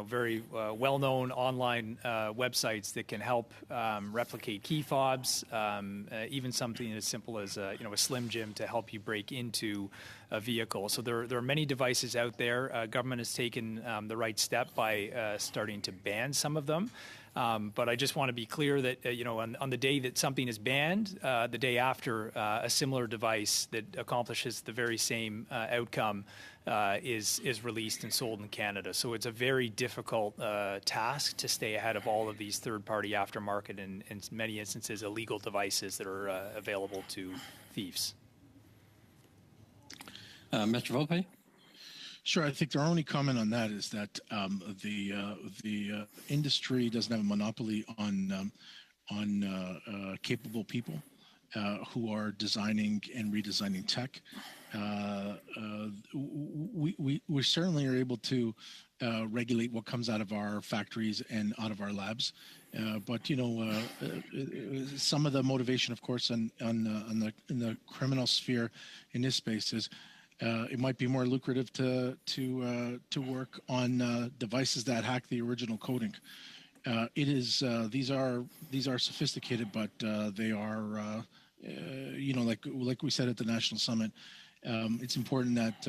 very well-known online websites that can help replicate key fobs, even something as simple as a Slim Jim to help you break into a vehicle. So there are many devices out there. Government has taken the right step by starting to ban some of them. But I just want to be clear that, on the day that something is banned, the day after, a similar device that accomplishes the very same outcome is released and sold in Canada. So it's a very difficult task to stay ahead of all of these third-party aftermarket and in many instances, illegal devices that are available to thieves. Mr. Volpe? Sure. I think our only comment on that is that the industry doesn't have a monopoly on capable people who are designing and redesigning tech. We certainly are able to regulate what comes out of our factories and out of our labs. But some of the motivation, of course, in the criminal sphere in this space is it might be more lucrative to work on devices that hack the original coding. These are sophisticated, but they are like we said at the National Summit. It's important that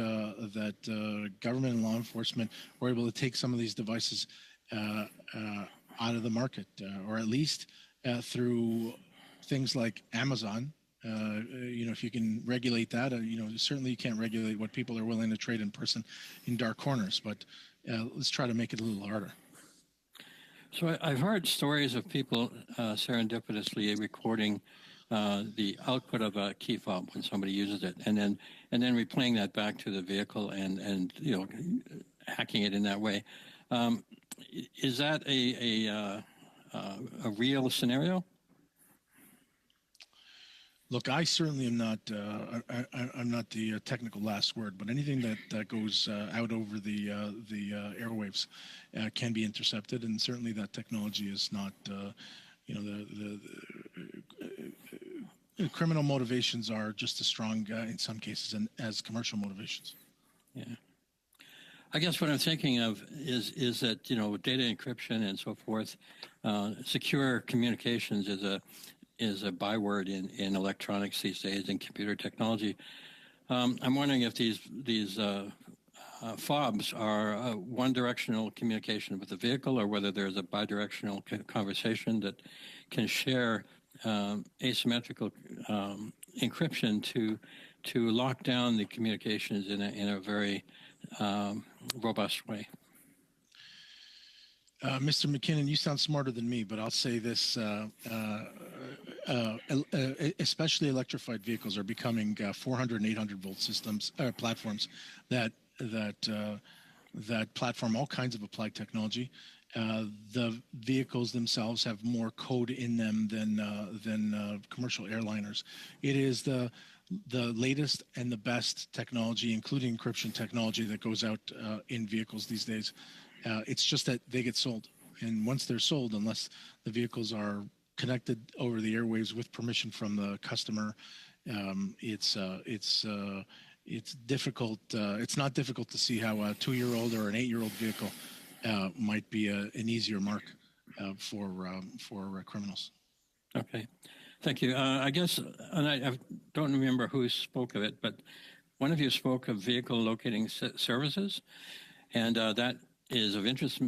government and law enforcement were able to take some of these devices out of the market, or at least through things like Amazon. If you can regulate that, certainly you can't regulate what people are willing to trade in person in dark corners, but let's try to make it a little harder. So I've heard stories of people serendipitously recording the output of a key fob when somebody uses it, and then replaying that back to the vehicle and hacking it in that way. Is that a real scenario? Look, I certainly am not. I'm not the technical last word, but anything that goes out over the airwaves can be intercepted, and certainly that technology is not. The criminal motivations are just as strong in some cases as commercial motivations. Yeah. I guess what I'm thinking of is that data encryption and so forth, secure communications is a byword in electronics these days, in computer technology. I'm wondering if these fobs are one-directional communication with the vehicle, or whether there's a bidirectional conversation that can share asymmetrical encryption to to lock down the communications in a very robust way? Mr. McKinnon, you sound smarter than me, but I'll say this: especially electrified vehicles are becoming 400 and 800 volt systems platforms that platform all kinds of applied technology. The vehicles themselves have more code in them than commercial airliners. It is the latest and the best technology, including encryption technology, that goes out in vehicles these days. It's just that they get sold, and once they're sold, unless the vehicles are connected over the airwaves with permission from the customer, it's difficult. It's not difficult to see how a 2-year-old or an 8-year-old vehicle might be an easier mark for criminals. Okay, thank you. I guess, and I don't remember who spoke of it, but one of you spoke of vehicle locating services, and that is of interest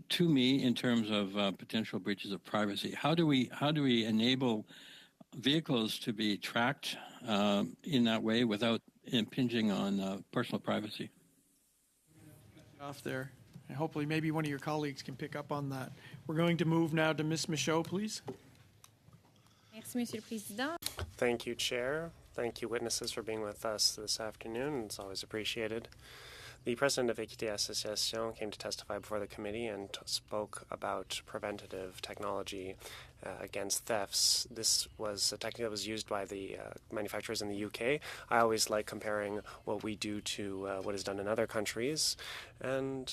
to me in terms of potential breaches of privacy. How do we enable vehicles to be tracked in that way without impinging on personal privacy? Off there. And hopefully maybe one of your colleagues can pick up on that. We're going to move now to Ms. Michaud, please. Merci, Monsieur le Président. Thank you, Chair. Thank you, witnesses, for being with us this afternoon. It's always appreciated. The president of Equité Association came to testify before the committee and spoke about preventative technology against thefts. This was a technique that was used by the manufacturers in the UK. I always like comparing what we do to what is done in other countries. And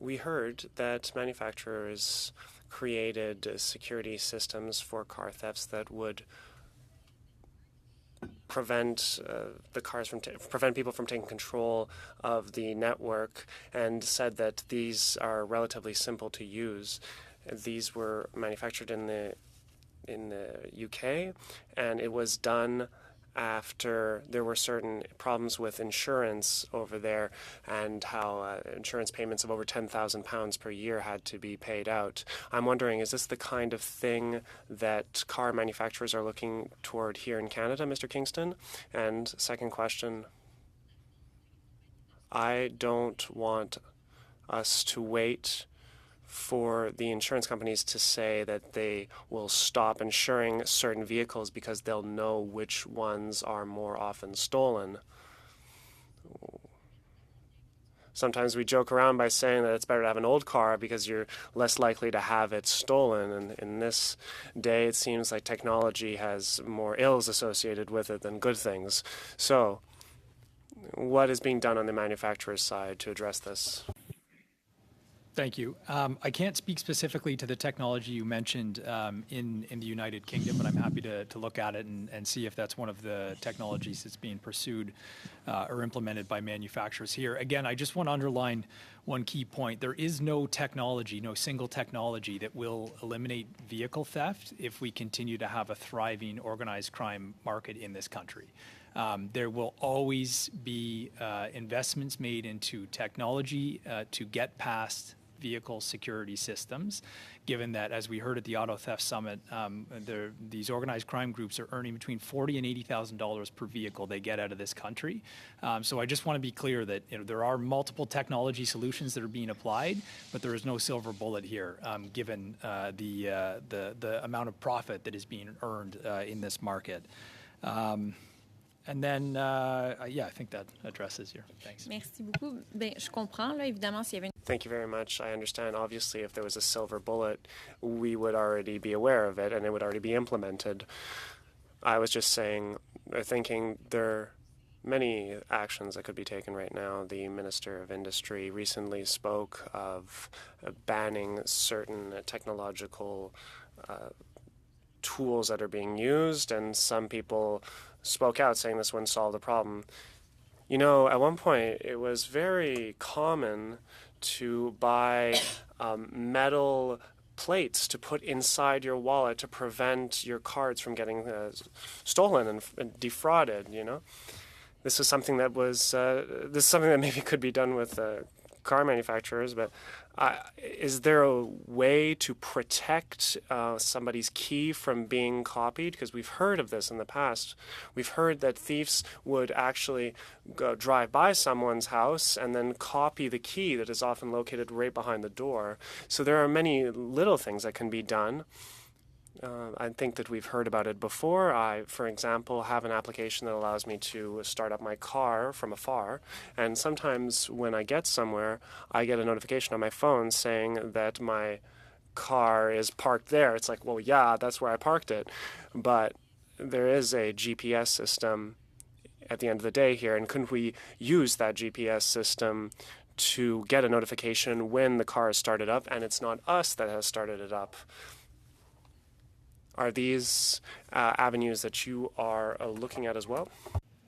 we heard that manufacturers created security systems for car thefts that would prevent prevent people from taking control of the network, and said that these are relatively simple to use. These were manufactured in the UK, and it was done after there were certain problems with insurance over there, and how insurance payments of over £10,000 per year had to be paid out. I'm wondering, is this the kind of thing that car manufacturers are looking toward here in Canada, Mr. Kingston? And second question, I don't want us to wait for the insurance companies to say that they will stop insuring certain vehicles because they'll know which ones are more often stolen. Sometimes we joke around by saying that it's better to have an old car because you're less likely to have it stolen. And in this day, it seems like technology has more ills associated with it than good things. So what is being done on the manufacturer's side to address this? Thank you. I can't speak specifically to the technology you mentioned in the United Kingdom, but I'm happy to look at it and see if that's one of the technologies that's being pursued or implemented by manufacturers here. Again, I just want to underline one key point. There is no technology, no single technology that will eliminate vehicle theft if we continue to have a thriving organized crime market in this country. There will always be investments made into technology to get past vehicle security systems, given that, as we heard at the Auto Theft Summit, these organized crime groups are earning between $40,000 and $80,000 per vehicle they get out of this country. So I just want to be clear that there are multiple technology solutions that are being applied, but there is no silver bullet here, given the amount of profit that is being earned in this market. And then, yeah, I think that addresses your thanks. Merci beaucoup. Ben, je comprends, là, évidemment, s'il y avait une... Thank you very much. I understand. Obviously, if there was a silver bullet, we would already be aware of it and it would already be implemented. I was just thinking there are many actions that could be taken right now. The Minister of Industry recently spoke of banning certain technological tools that are being used, and some people spoke out saying this wouldn't solve the problem. You know, at one point, it was very common to buy metal plates to put inside your wallet to prevent your cards from getting stolen and defrauded, you know. This is something that maybe could be done with car manufacturers, but is there a way to protect somebody's key from being copied? Because we've heard of this in the past. We've heard that thieves would actually drive by someone's house and then copy the key that is often located right behind the door. So there are many little things that can be done. I think that we've heard about it before. I, for example, have an application that allows me to start up my car from afar. And sometimes when I get somewhere, I get a notification on my phone saying that my car is parked there. It's like, well, yeah, that's where I parked it. But there is a GPS system at the end of the day here. And couldn't we use that GPS system to get a notification when the car is started up and it's not us that has started it up? Are these avenues that you are looking at as well?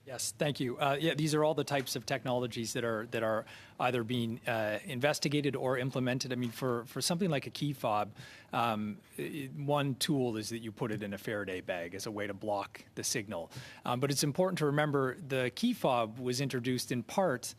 Yes, thank you. Yeah, these are all the types of technologies that are either being investigated or implemented. I mean, for something like a key fob, one tool is that you put it in a Faraday bag as a way to block the signal. But it's important to remember the key fob was introduced in part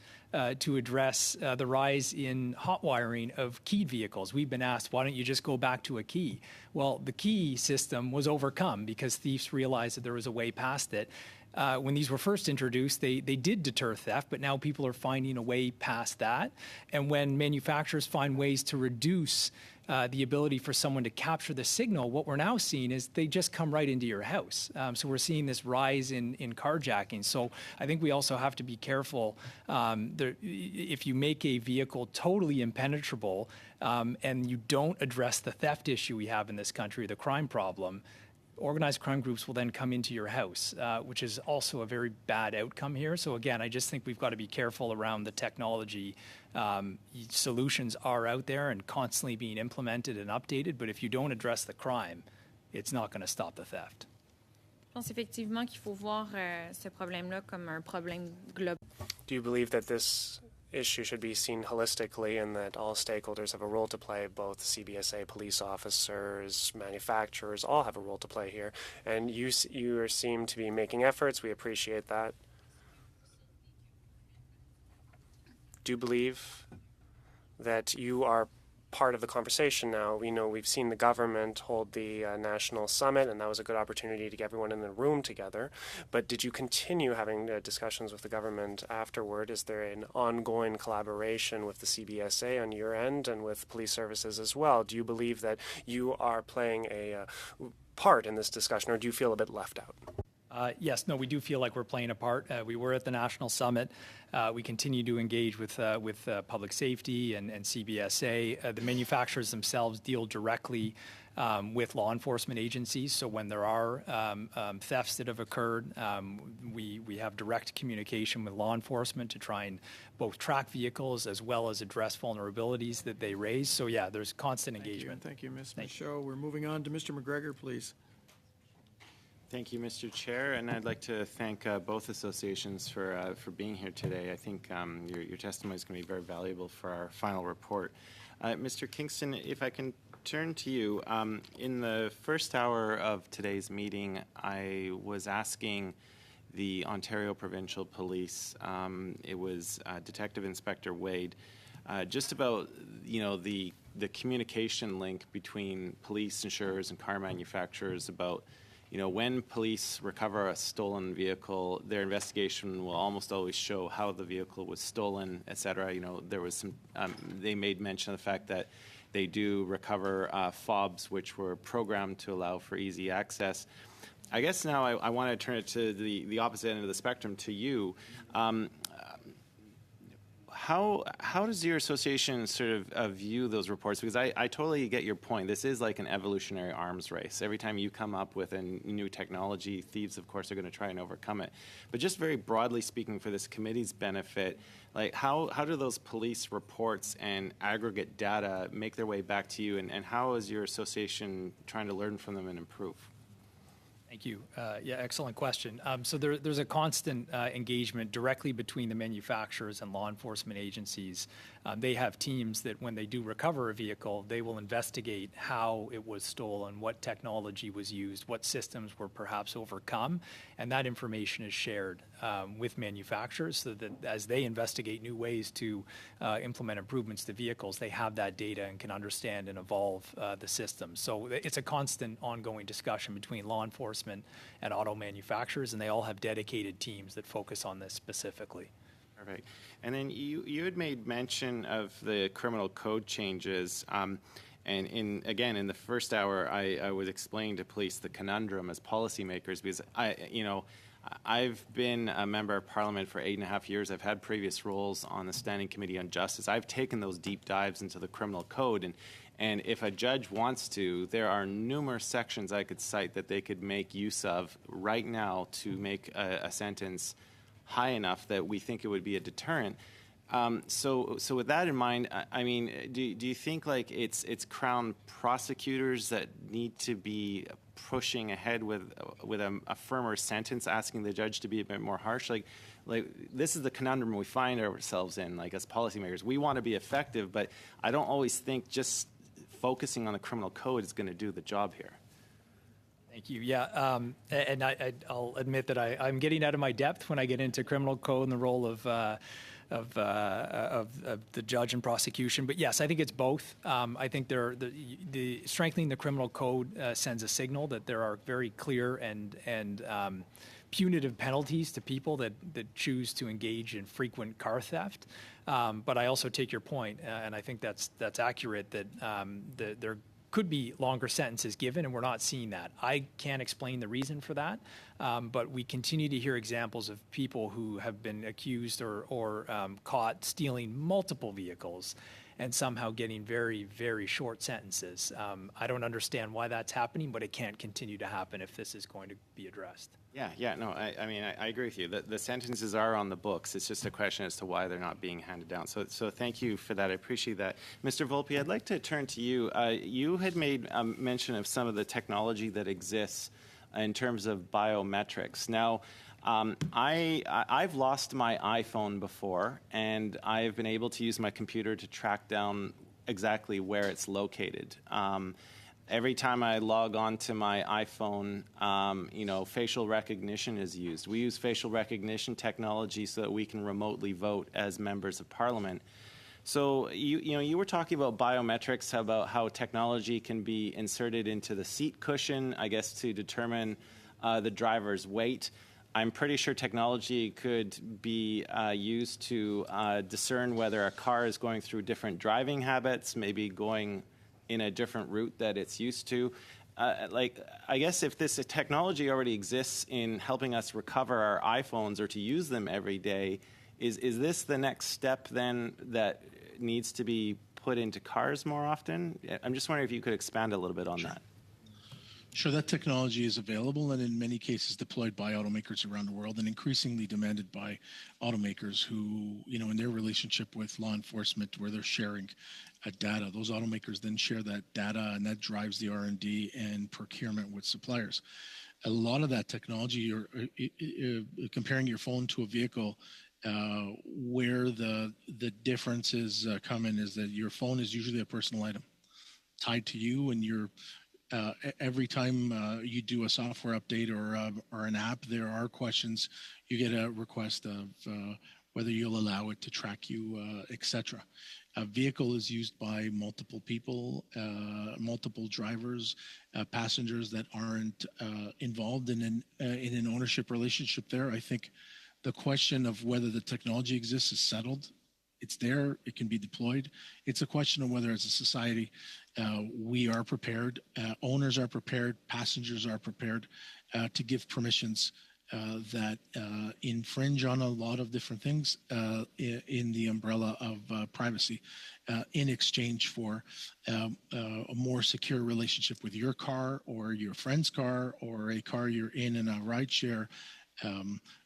to address the rise in hot wiring of keyed vehicles. We've been asked, why don't you just go back to a key? Well, the key system was overcome because thieves realized that there was a way past it. When these were first introduced, they did deter theft, but now people are finding a way past that. And when manufacturers find ways to reduce the ability for someone to capture the signal, what we're now seeing is they just come right into your house. So we're seeing this rise in carjacking. So I think we also have to be careful. If you make a vehicle totally impenetrable and you don't address the theft issue we have in this country, the crime problem, organized crime groups will then come into your house, which is also a very bad outcome here. So again, I just think we've got to be careful around the technology. Solutions are out there and constantly being implemented and updated, but if you don't address the crime, it's not going to stop the theft. Je pense effectivement qu'il faut voir ce problème-là comme un problème global. Do you believe that this issue should be seen holistically and that all stakeholders have a role to play, both CBSA, police officers, manufacturers, all have a role to play here? And you seem to be making efforts. We appreciate that. Do you believe that you are part of the conversation now? We know we've seen the government hold the national summit, and that was a good opportunity to get everyone in the room together. But did you continue having discussions with the government afterward? Is there an ongoing collaboration with the CBSA on your end and with police services as well? Do you believe that you are playing a part in this discussion, or do you feel a bit left out? Yes, no, we do feel like we're playing a part. We were at the National Summit. We continue to engage with public safety and CBSA. The manufacturers themselves deal directly with law enforcement agencies. So when there are thefts that have occurred, we have direct communication with law enforcement to try and both track vehicles as well as address vulnerabilities that they raise. So yeah, there's constant engagement. Thank you, Ms. Michaud. We're moving on to Mr. McGregor, please. Thank you, Mr. Chair, and I'd like to thank both associations for being here today. I think your testimony is going to be very valuable for our final report. Mr. Kingston, if I can turn to you. In the first hour of today's meeting, I was asking the Ontario Provincial Police, it was Detective Inspector Wade, just about the communication link between police, insurers, and car manufacturers about when police recover a stolen vehicle, their investigation will almost always show how the vehicle was stolen, et cetera. There was some, they made mention of the fact that they do recover fobs which were programmed to allow for easy access. I guess now I want to turn it to the opposite end of the spectrum, to you. How does your association sort of view those reports? Because I totally get your point. This is like an evolutionary arms race. Every time you come up with a new technology, thieves, of course, are going to try and overcome it. But just very broadly speaking, for this committee's benefit, like how do those police reports and aggregate data make their way back to you, and how is your association trying to learn from them and improve? Thank you. Yeah, excellent question. So there's a constant engagement directly between the manufacturers and law enforcement agencies They have teams that when they do recover a vehicle, they will investigate how it was stolen, what technology was used, what systems were perhaps overcome, and that information is shared with manufacturers so that as they investigate new ways to implement improvements to vehicles, they have that data and can understand and evolve the system. So it's a constant ongoing discussion between law enforcement and auto manufacturers, and they all have dedicated teams that focus on this specifically. Perfect. And then you had made mention of the criminal code changes. And in the first hour, I was explaining to police the conundrum as policymakers because I've been a member of Parliament for 8.5 years. I've had previous roles on the Standing Committee on Justice. I've taken those deep dives into the criminal code, and if a judge wants to, there are numerous sections I could cite that they could make use of right now to make a sentence high enough that we think it would be a deterrent. So with that in mind, I mean, do you think like it's Crown prosecutors that need to be pushing ahead with a firmer sentence, asking the judge to be a bit more harsh? Like this is the conundrum we find ourselves in, like as policymakers. We want to be effective, but I don't always think just focusing on the criminal code is going to do the job here. Thank you. Yeah, and I'll admit that I'm getting out of my depth when I get into criminal code and the role of the judge and prosecution. But yes, I think it's both. I think the strengthening the criminal code sends a signal that there are very clear and punitive penalties to people that choose to engage in frequent car theft. But I also take your point, and I think that's accurate, that there could be longer sentences given, and we're not seeing that. I can't explain the reason for that, but we continue to hear examples of people who have been accused or caught stealing multiple vehicles and somehow getting very, very short sentences. I don't understand why that's happening, but it can't continue to happen if this is going to be addressed. Yeah, no, I mean, I agree with you. The sentences are on the books. It's just a question as to why they're not being handed down. So thank you for that. I appreciate that. Mr. Volpe, I'd like to turn to you. You had made mention of some of the technology that exists in terms of biometrics. Now, I've lost my iPhone before, and I've been able to use my computer to track down exactly where it's located. Every time I log on to my iPhone, facial recognition is used. We use facial recognition technology so that we can remotely vote as members of Parliament. So you were talking about biometrics, about how technology can be inserted into the seat cushion, I guess, to determine the driver's weight. I'm pretty sure technology could be used to discern whether a car is going through different driving habits, maybe going in a different route that it's used to. I guess if this technology already exists in helping us recover our iPhones or to use them every day, is this the next step then that needs to be put into cars more often? I'm just wondering if you could expand a little bit on that. Sure, that technology is available and in many cases deployed by automakers around the world and increasingly demanded by automakers who, in their relationship with law enforcement where they're sharing data. Those automakers then share that data and that drives the R&D and procurement with suppliers. A lot of that technology, you're comparing your phone to a vehicle, where the differences come in is that your phone is usually a personal item tied to you, and you're every time you do a software update or an app, there are questions. You get a request of whether you'll allow it to track you, etc. A vehicle is used by multiple people, multiple drivers, passengers that aren't involved in an ownership relationship there. I think the question of whether the technology exists is settled. It's there. It can be deployed. It's a question of whether, as a society, we are prepared, owners are prepared, passengers are prepared to give permissions that infringe on a lot of different things in the umbrella of privacy in exchange for a more secure relationship with your car or your friend's car or a car you're in a ride share.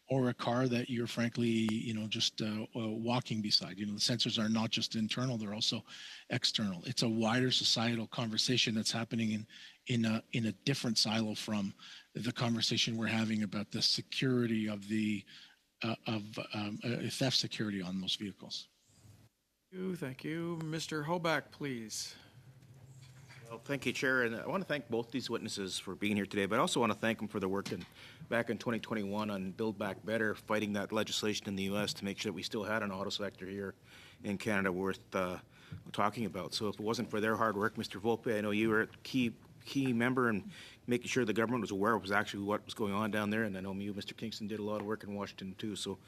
Or a car that you're frankly, just walking beside. The sensors are not just internal; they're also external. It's a wider societal conversation that's happening in a different silo from the conversation we're having about the security of theft security on those vehicles. Thank you. Mr. Hoback, please. Well, thank you, Chair, and I want to thank both these witnesses for being here today, but I also want to thank them for their work back in 2021 on Build Back Better, fighting that legislation in the U.S. to make sure that we still had an auto sector here in Canada worth talking about. So if it wasn't for their hard work, Mr. Volpe, I know you were a key member in making sure the government was aware of actually what was going on down there, and I know you, Mr. Kingston, did a lot of work in Washington too, so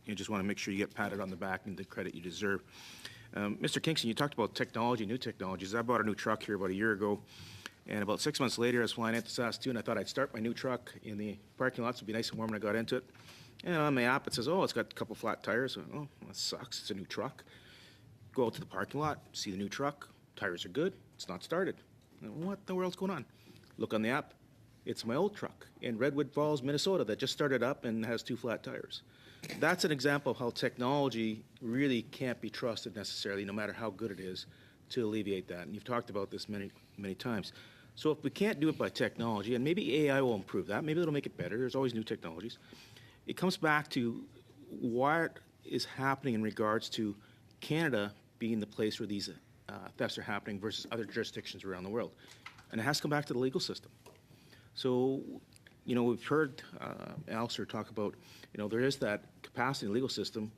you just want to make sure you get patted on the back and the credit you deserve. Mr. Kingston, you talked about technology, new technologies. I bought a new truck here about a year ago, and about 6 months later, I was flying into Saskatoon. I thought I'd start my new truck in the parking lot, so it'd be nice and warm when I got into it. And on my app, it says, oh, it's got a couple flat tires. Oh, that sucks. It's a new truck. Go out to the parking lot, see the new truck. Tires are good. It's not started. What the world's going on? Look on the app. It's my old truck in Redwood Falls, Minnesota that just started up and has 2 flat tires. That's an example of how technology really can't be trusted necessarily, no matter how good it is, to alleviate that. And you've talked about this many, many times. So if we can't do it by technology, and maybe AI will improve that, maybe it'll make it better. There's always new technologies. It comes back to what is happening in regards to Canada being the place where these thefts are happening versus other jurisdictions around the world. And it has to come back to the legal system. So, we've heard Alistair talk about, there is that capacity in the legal system,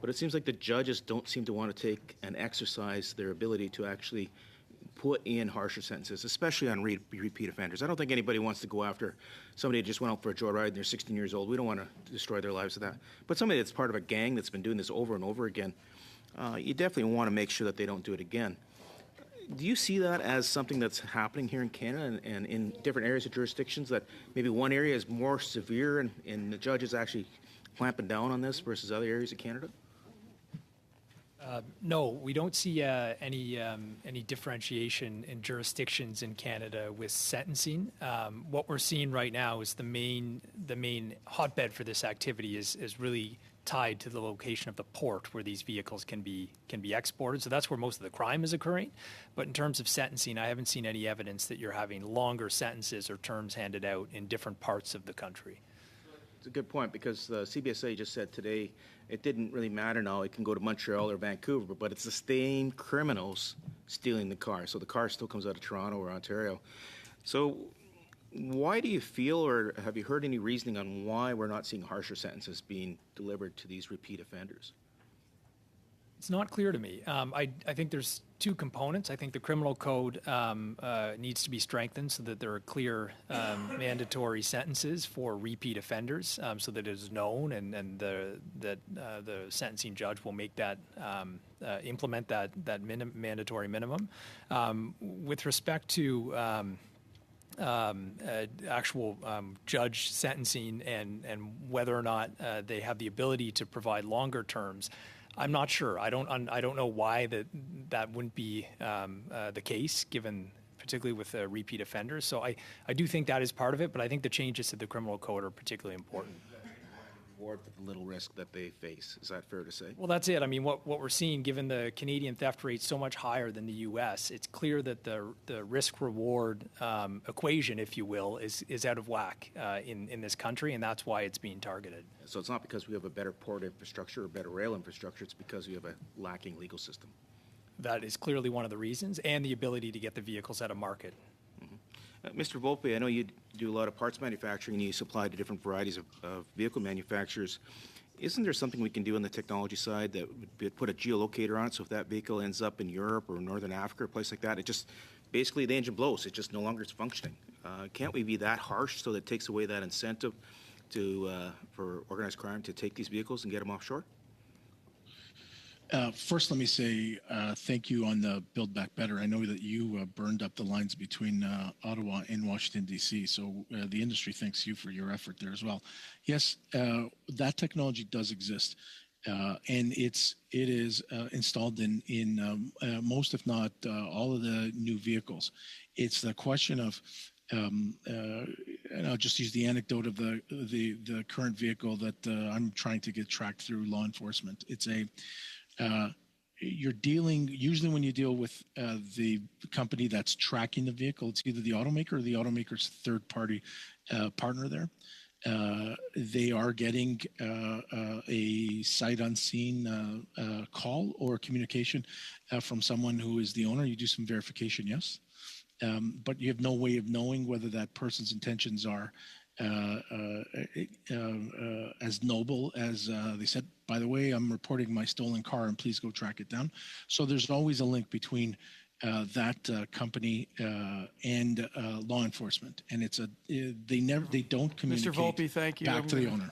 but it seems like the judges don't seem to want to take and exercise their ability to actually put in harsher sentences, especially on repeat offenders. I don't think anybody wants to go after somebody who just went out for a joyride and they're 16 years old. We don't want to destroy their lives with that. But somebody that's part of a gang that's been doing this over and over again, you definitely want to make sure that they don't do it again. Do you see that as something that's happening here in Canada and in different areas of jurisdictions, that maybe one area is more severe and the judge is actually clamping down on this versus other areas of Canada? No, we don't see any differentiation in jurisdictions in Canada with sentencing. What we're seeing right now is the main hotbed for this activity is really tied to the location of the port where these vehicles can be exported. So that's where most of the crime is occurring. But in terms of sentencing, I haven't seen any evidence that you're having longer sentences or terms handed out in different parts of the country. It's a good point, because the CBSA just said today it didn't really matter now. It can go to Montreal or Vancouver, but it's the same criminals stealing the car. So the car still comes out of Toronto or Ontario. So why do you feel, or have you heard any reasoning on why we're not seeing harsher sentences being delivered to these repeat offenders? It's not clear to me. I think there's 2 components. I think the criminal code needs to be strengthened so that there are clear mandatory sentences for repeat offenders, so that it is known and that the sentencing judge will make that implement that mandatory minimum. With respect to actual judge sentencing and whether or not they have the ability to provide longer terms, I'm not sure. I don't know why that wouldn't be the case, given particularly with repeat offenders. So I do think that is part of it, but I think the changes to the criminal code are particularly important. Reward for the little risk that they face. Is that fair to say? Well, that's it. I mean, what we're seeing, given the Canadian theft rate so much higher than the U.S., it's clear that the risk-reward equation, if you will, is out of whack in this country, and that's why it's being targeted. So it's not because we have a better port infrastructure or better rail infrastructure, it's because we have a lacking legal system. That is clearly one of the reasons, and the ability to get the vehicles at a market. Mr. Volpe, I know you do a lot of parts manufacturing and you supply to different varieties of vehicle manufacturers. Isn't there something we can do on the technology side that would put a geolocator on it, so if that vehicle ends up in Europe or Northern Africa or a place like that, it just basically the engine blows, it just no longer is functioning? Can't we be that harsh so that it takes away that incentive for organized crime to take these vehicles and get them offshore? First, let me say thank you on the Build Back Better. I know that you burned up the lines between Ottawa and Washington, D.C., so the industry thanks you for your effort there as well. Yes, that technology does exist, and it is installed in most, if not all, of the new vehicles. It's the question of, and I'll just use the anecdote of the current vehicle that I'm trying to get tracked through law enforcement. It's you're dealing, usually when you deal with the company that's tracking the vehicle, it's either the automaker or the automaker's third-party partner there. they are getting a sight unseen call or communication from someone who is the owner. You do some verification, yes, but you have no way of knowing whether that person's intentions are as noble as they said, by the way, I'm reporting my stolen car and please go track it down. So there's always a link between that company and law enforcement, and they don't communicate. Mr. Volpe, thank you. Back to the owner.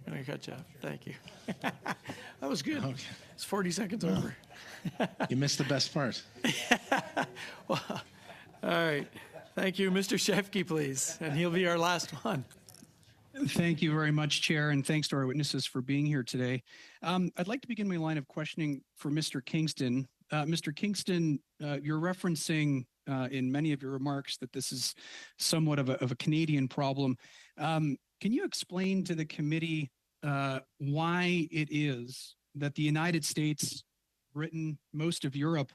I'm going to cut you off. Thank you. That was good. Okay. It's 40 seconds over. You missed the best part. Well, all right. Thank you. Mr. Shefke, please. And he'll be our last one. Thank you very much, Chair, and thanks to our witnesses for being here today. I'd like to begin my line of questioning for Mr. Kingston. Mr. Kingston, you're referencing in many of your remarks that this is somewhat of a Canadian problem. Can you explain to the committee why it is that the United States, Britain, most of Europe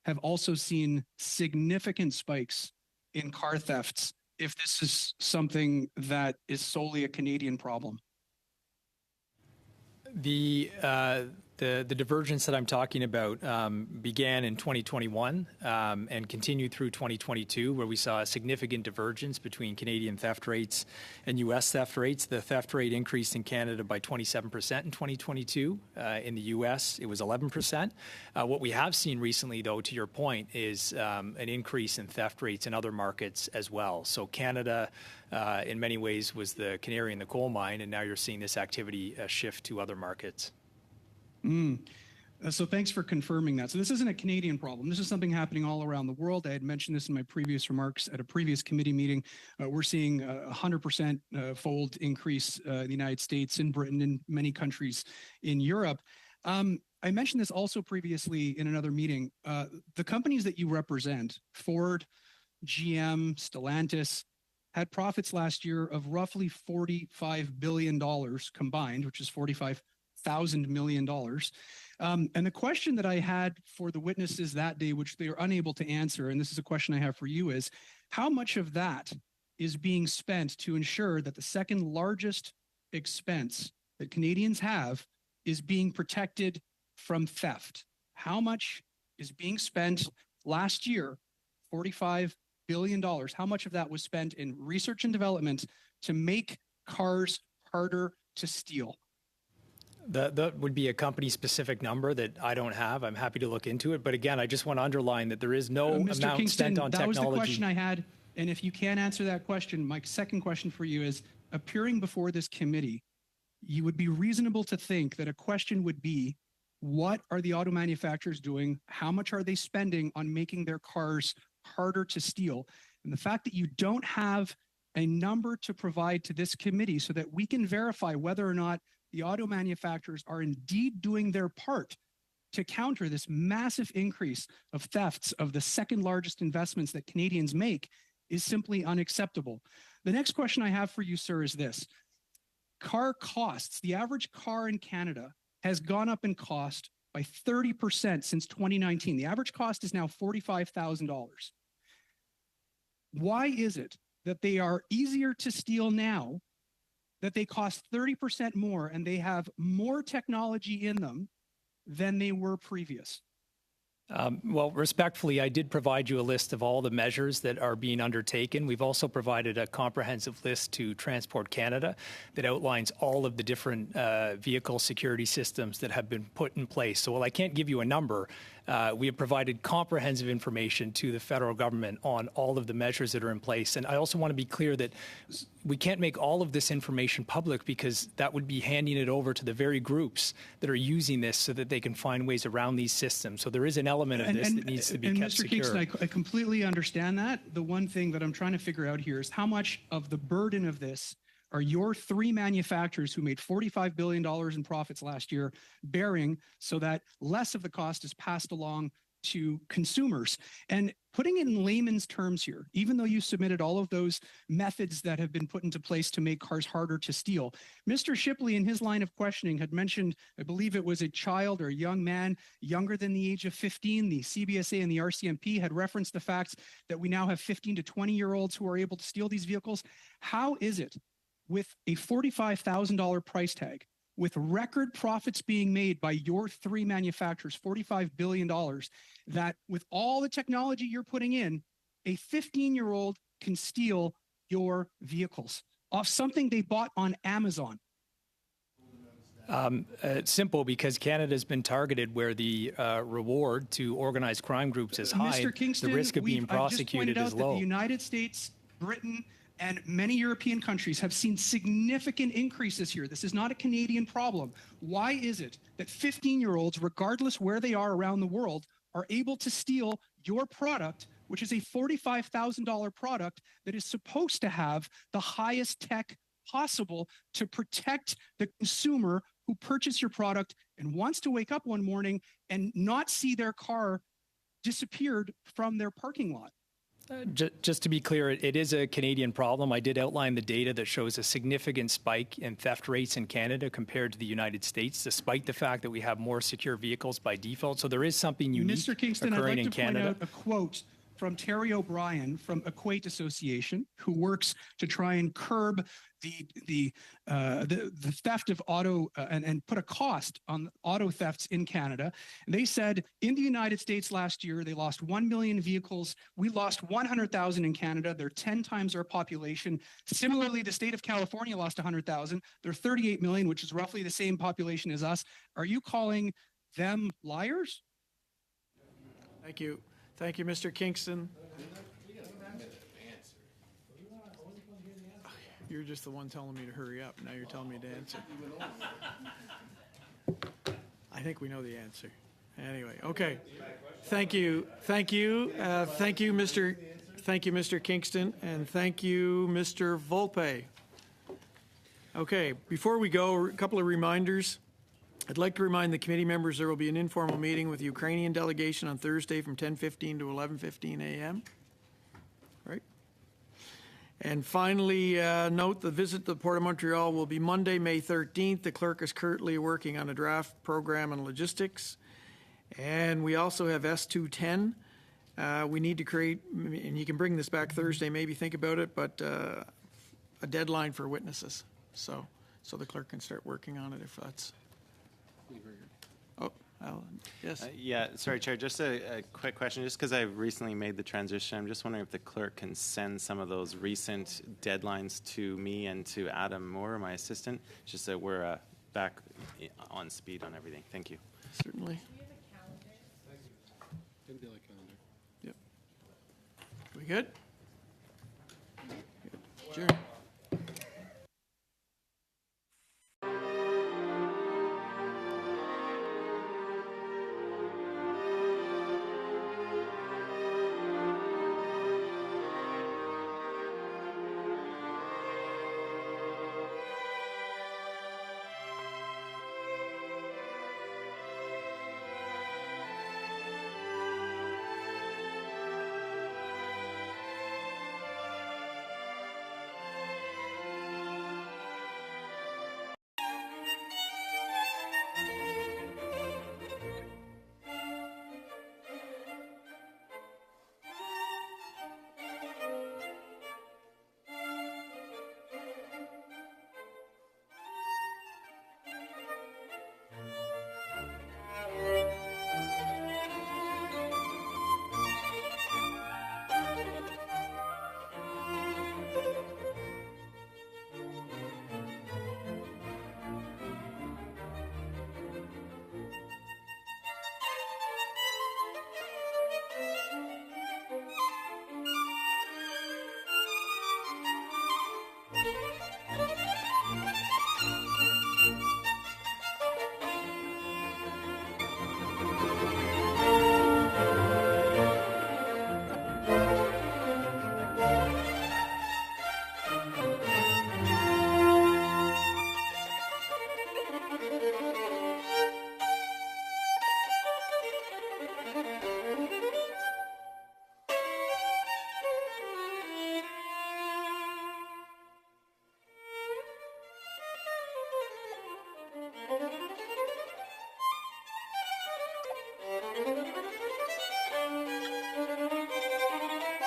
have also seen significant spikes in car thefts if this is something that is solely a Canadian problem? The divergence that I'm talking about began in 2021 and continued through 2022, where we saw a significant divergence between Canadian theft rates and U.S. theft rates. The theft rate increased in Canada by 27% in 2022. In the U.S., it was 11%. What we have seen recently, though, to your point, is an increase in theft rates in other markets as well. So Canada, in many ways, was the canary in the coal mine, and now you're seeing this activity shift to other markets. So thanks for confirming that. So this isn't a Canadian problem. This is something happening all around the world. I had mentioned this in my previous remarks at a previous committee meeting. We're seeing a 100% fold increase in the United States, in Britain, in many countries in Europe. I mentioned this also previously in another meeting. The companies that you represent, Ford, GM, Stellantis, had profits last year of roughly $45 billion combined, which is $45,000 million. And the question that I had for the witnesses that day, which they are unable to answer, and this is a question I have for you, is how much of that is being spent to ensure that the second largest expense that Canadians have is being protected from theft? How much is being spent last year, $45 billion? How much of that was spent in research and development to make cars harder to steal? That would be a company-specific number that I don't have. I'm happy to look into it. But again, I just want to underline that there is no amount Kingston, spent on technology. That was the question I had. And if you can't answer that question, my second question for you is, appearing before this committee, you would be reasonable to think that a question would be, what are the auto manufacturers doing? How much are they spending on making their cars harder to steal? And the fact that you don't have a number to provide to this committee so that we can verify whether or not the auto manufacturers are indeed doing their part to counter this massive increase of thefts of the second largest investments that Canadians make is simply unacceptable. The next question I have for you, sir, is this. Car costs, the average car in Canada has gone up in cost by 30% since 2019. The average cost is now $45,000. Why is it that they are easier to steal now, that they cost 30% more, and they have more technology in them than they were previous? Well, respectfully, I did provide you a list of all the measures that are being undertaken. We've also provided a comprehensive list to Transport Canada that outlines all of the different vehicle security systems that have been put in place. So while I can't give you a number, we have provided comprehensive information to the federal government on all of the measures that are in place. And I also want to be clear that we can't make all of this information public because that would be handing it over to the very groups that are using this so that they can find ways around these systems. So there is an element of this that needs to be kept Mr. secure. Kingston, I completely understand that. The one thing that I'm trying to figure out here is how much of the burden of this are your three manufacturers who made $45 billion in profits last year bearing, so that less of the cost is passed along to consumers? And putting it in layman's terms here, even though you submitted all of those methods that have been put into place to make cars harder to steal, Mr. Shipley in his line of questioning had mentioned, I believe it was a child or a young man younger than the age of 15. The CBSA and the RCMP had referenced the fact that we now have 15 to 20-year-olds who are able to steal these vehicles. How is it with a $45,000 price tag, with record profits being made by your three manufacturers, $45 billion, that with all the technology you're putting in, a 15-year-old can steal your vehicles off something they bought on Amazon? Simple, because Canada's been targeted where the reward to organized crime groups is high. Mr. Kingston, the risk of being prosecuted I've is just pointed out low. that the United States, Britain, and many European countries have seen significant increases here. This is not a Canadian problem. Why is it that 15-year-olds, regardless where they are around the world, are able to steal your product, which is a $45,000 product that is supposed to have the highest tech possible to protect the consumer who purchased your product and wants to wake up one morning and not see their car disappeared from their parking lot? Just to be clear, it is a Canadian problem. I did outline the data that shows a significant spike in theft rates in Canada compared to the United States, despite the fact that we have more secure vehicles by default. So there is something unique Mr. Kingston, I'd occurring like in to point Canada. out a quote from Terry O'Brien from Equate Association, who works to try and curb the theft of auto and put a cost on auto thefts in Canada. And they said in the United States last year, they lost 1 million vehicles. We lost 100,000 in Canada. They're 10 times our population. Similarly, the state of California lost 100,000. They're 38 million, which is roughly the same population as us. Are you calling them liars? Thank you. Thank you, Mr. Kingston. You're just the one telling me to hurry up. Now you're telling me to answer. I think we know the answer. Anyway, okay. Thank you. Thank you. Thank you, Mr. Kingston, and thank you, Mr. Volpe. Okay, before we go, a couple of reminders. I'd like to remind the committee members there will be an informal meeting with the Ukrainian delegation on Thursday from 10:15 to 11:15 a.m. Right? And finally, note the visit to the Port of Montreal will be Monday, May 13th. The clerk is currently working on a draft program on logistics. And we also have S210. We need to create, and you can bring this back Thursday, maybe think about it, but a deadline for witnesses. So the clerk can start working on it if that's... Oh, Alan, yes. Yeah, sorry, Chair, just a quick question. Just because I've recently made the transition, I'm just wondering if the clerk can send some of those recent deadlines to me and to Adam Moore, my assistant, just that we're back on speed on everything. Thank you. Certainly. Yep. We good? Sure.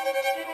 Thank you.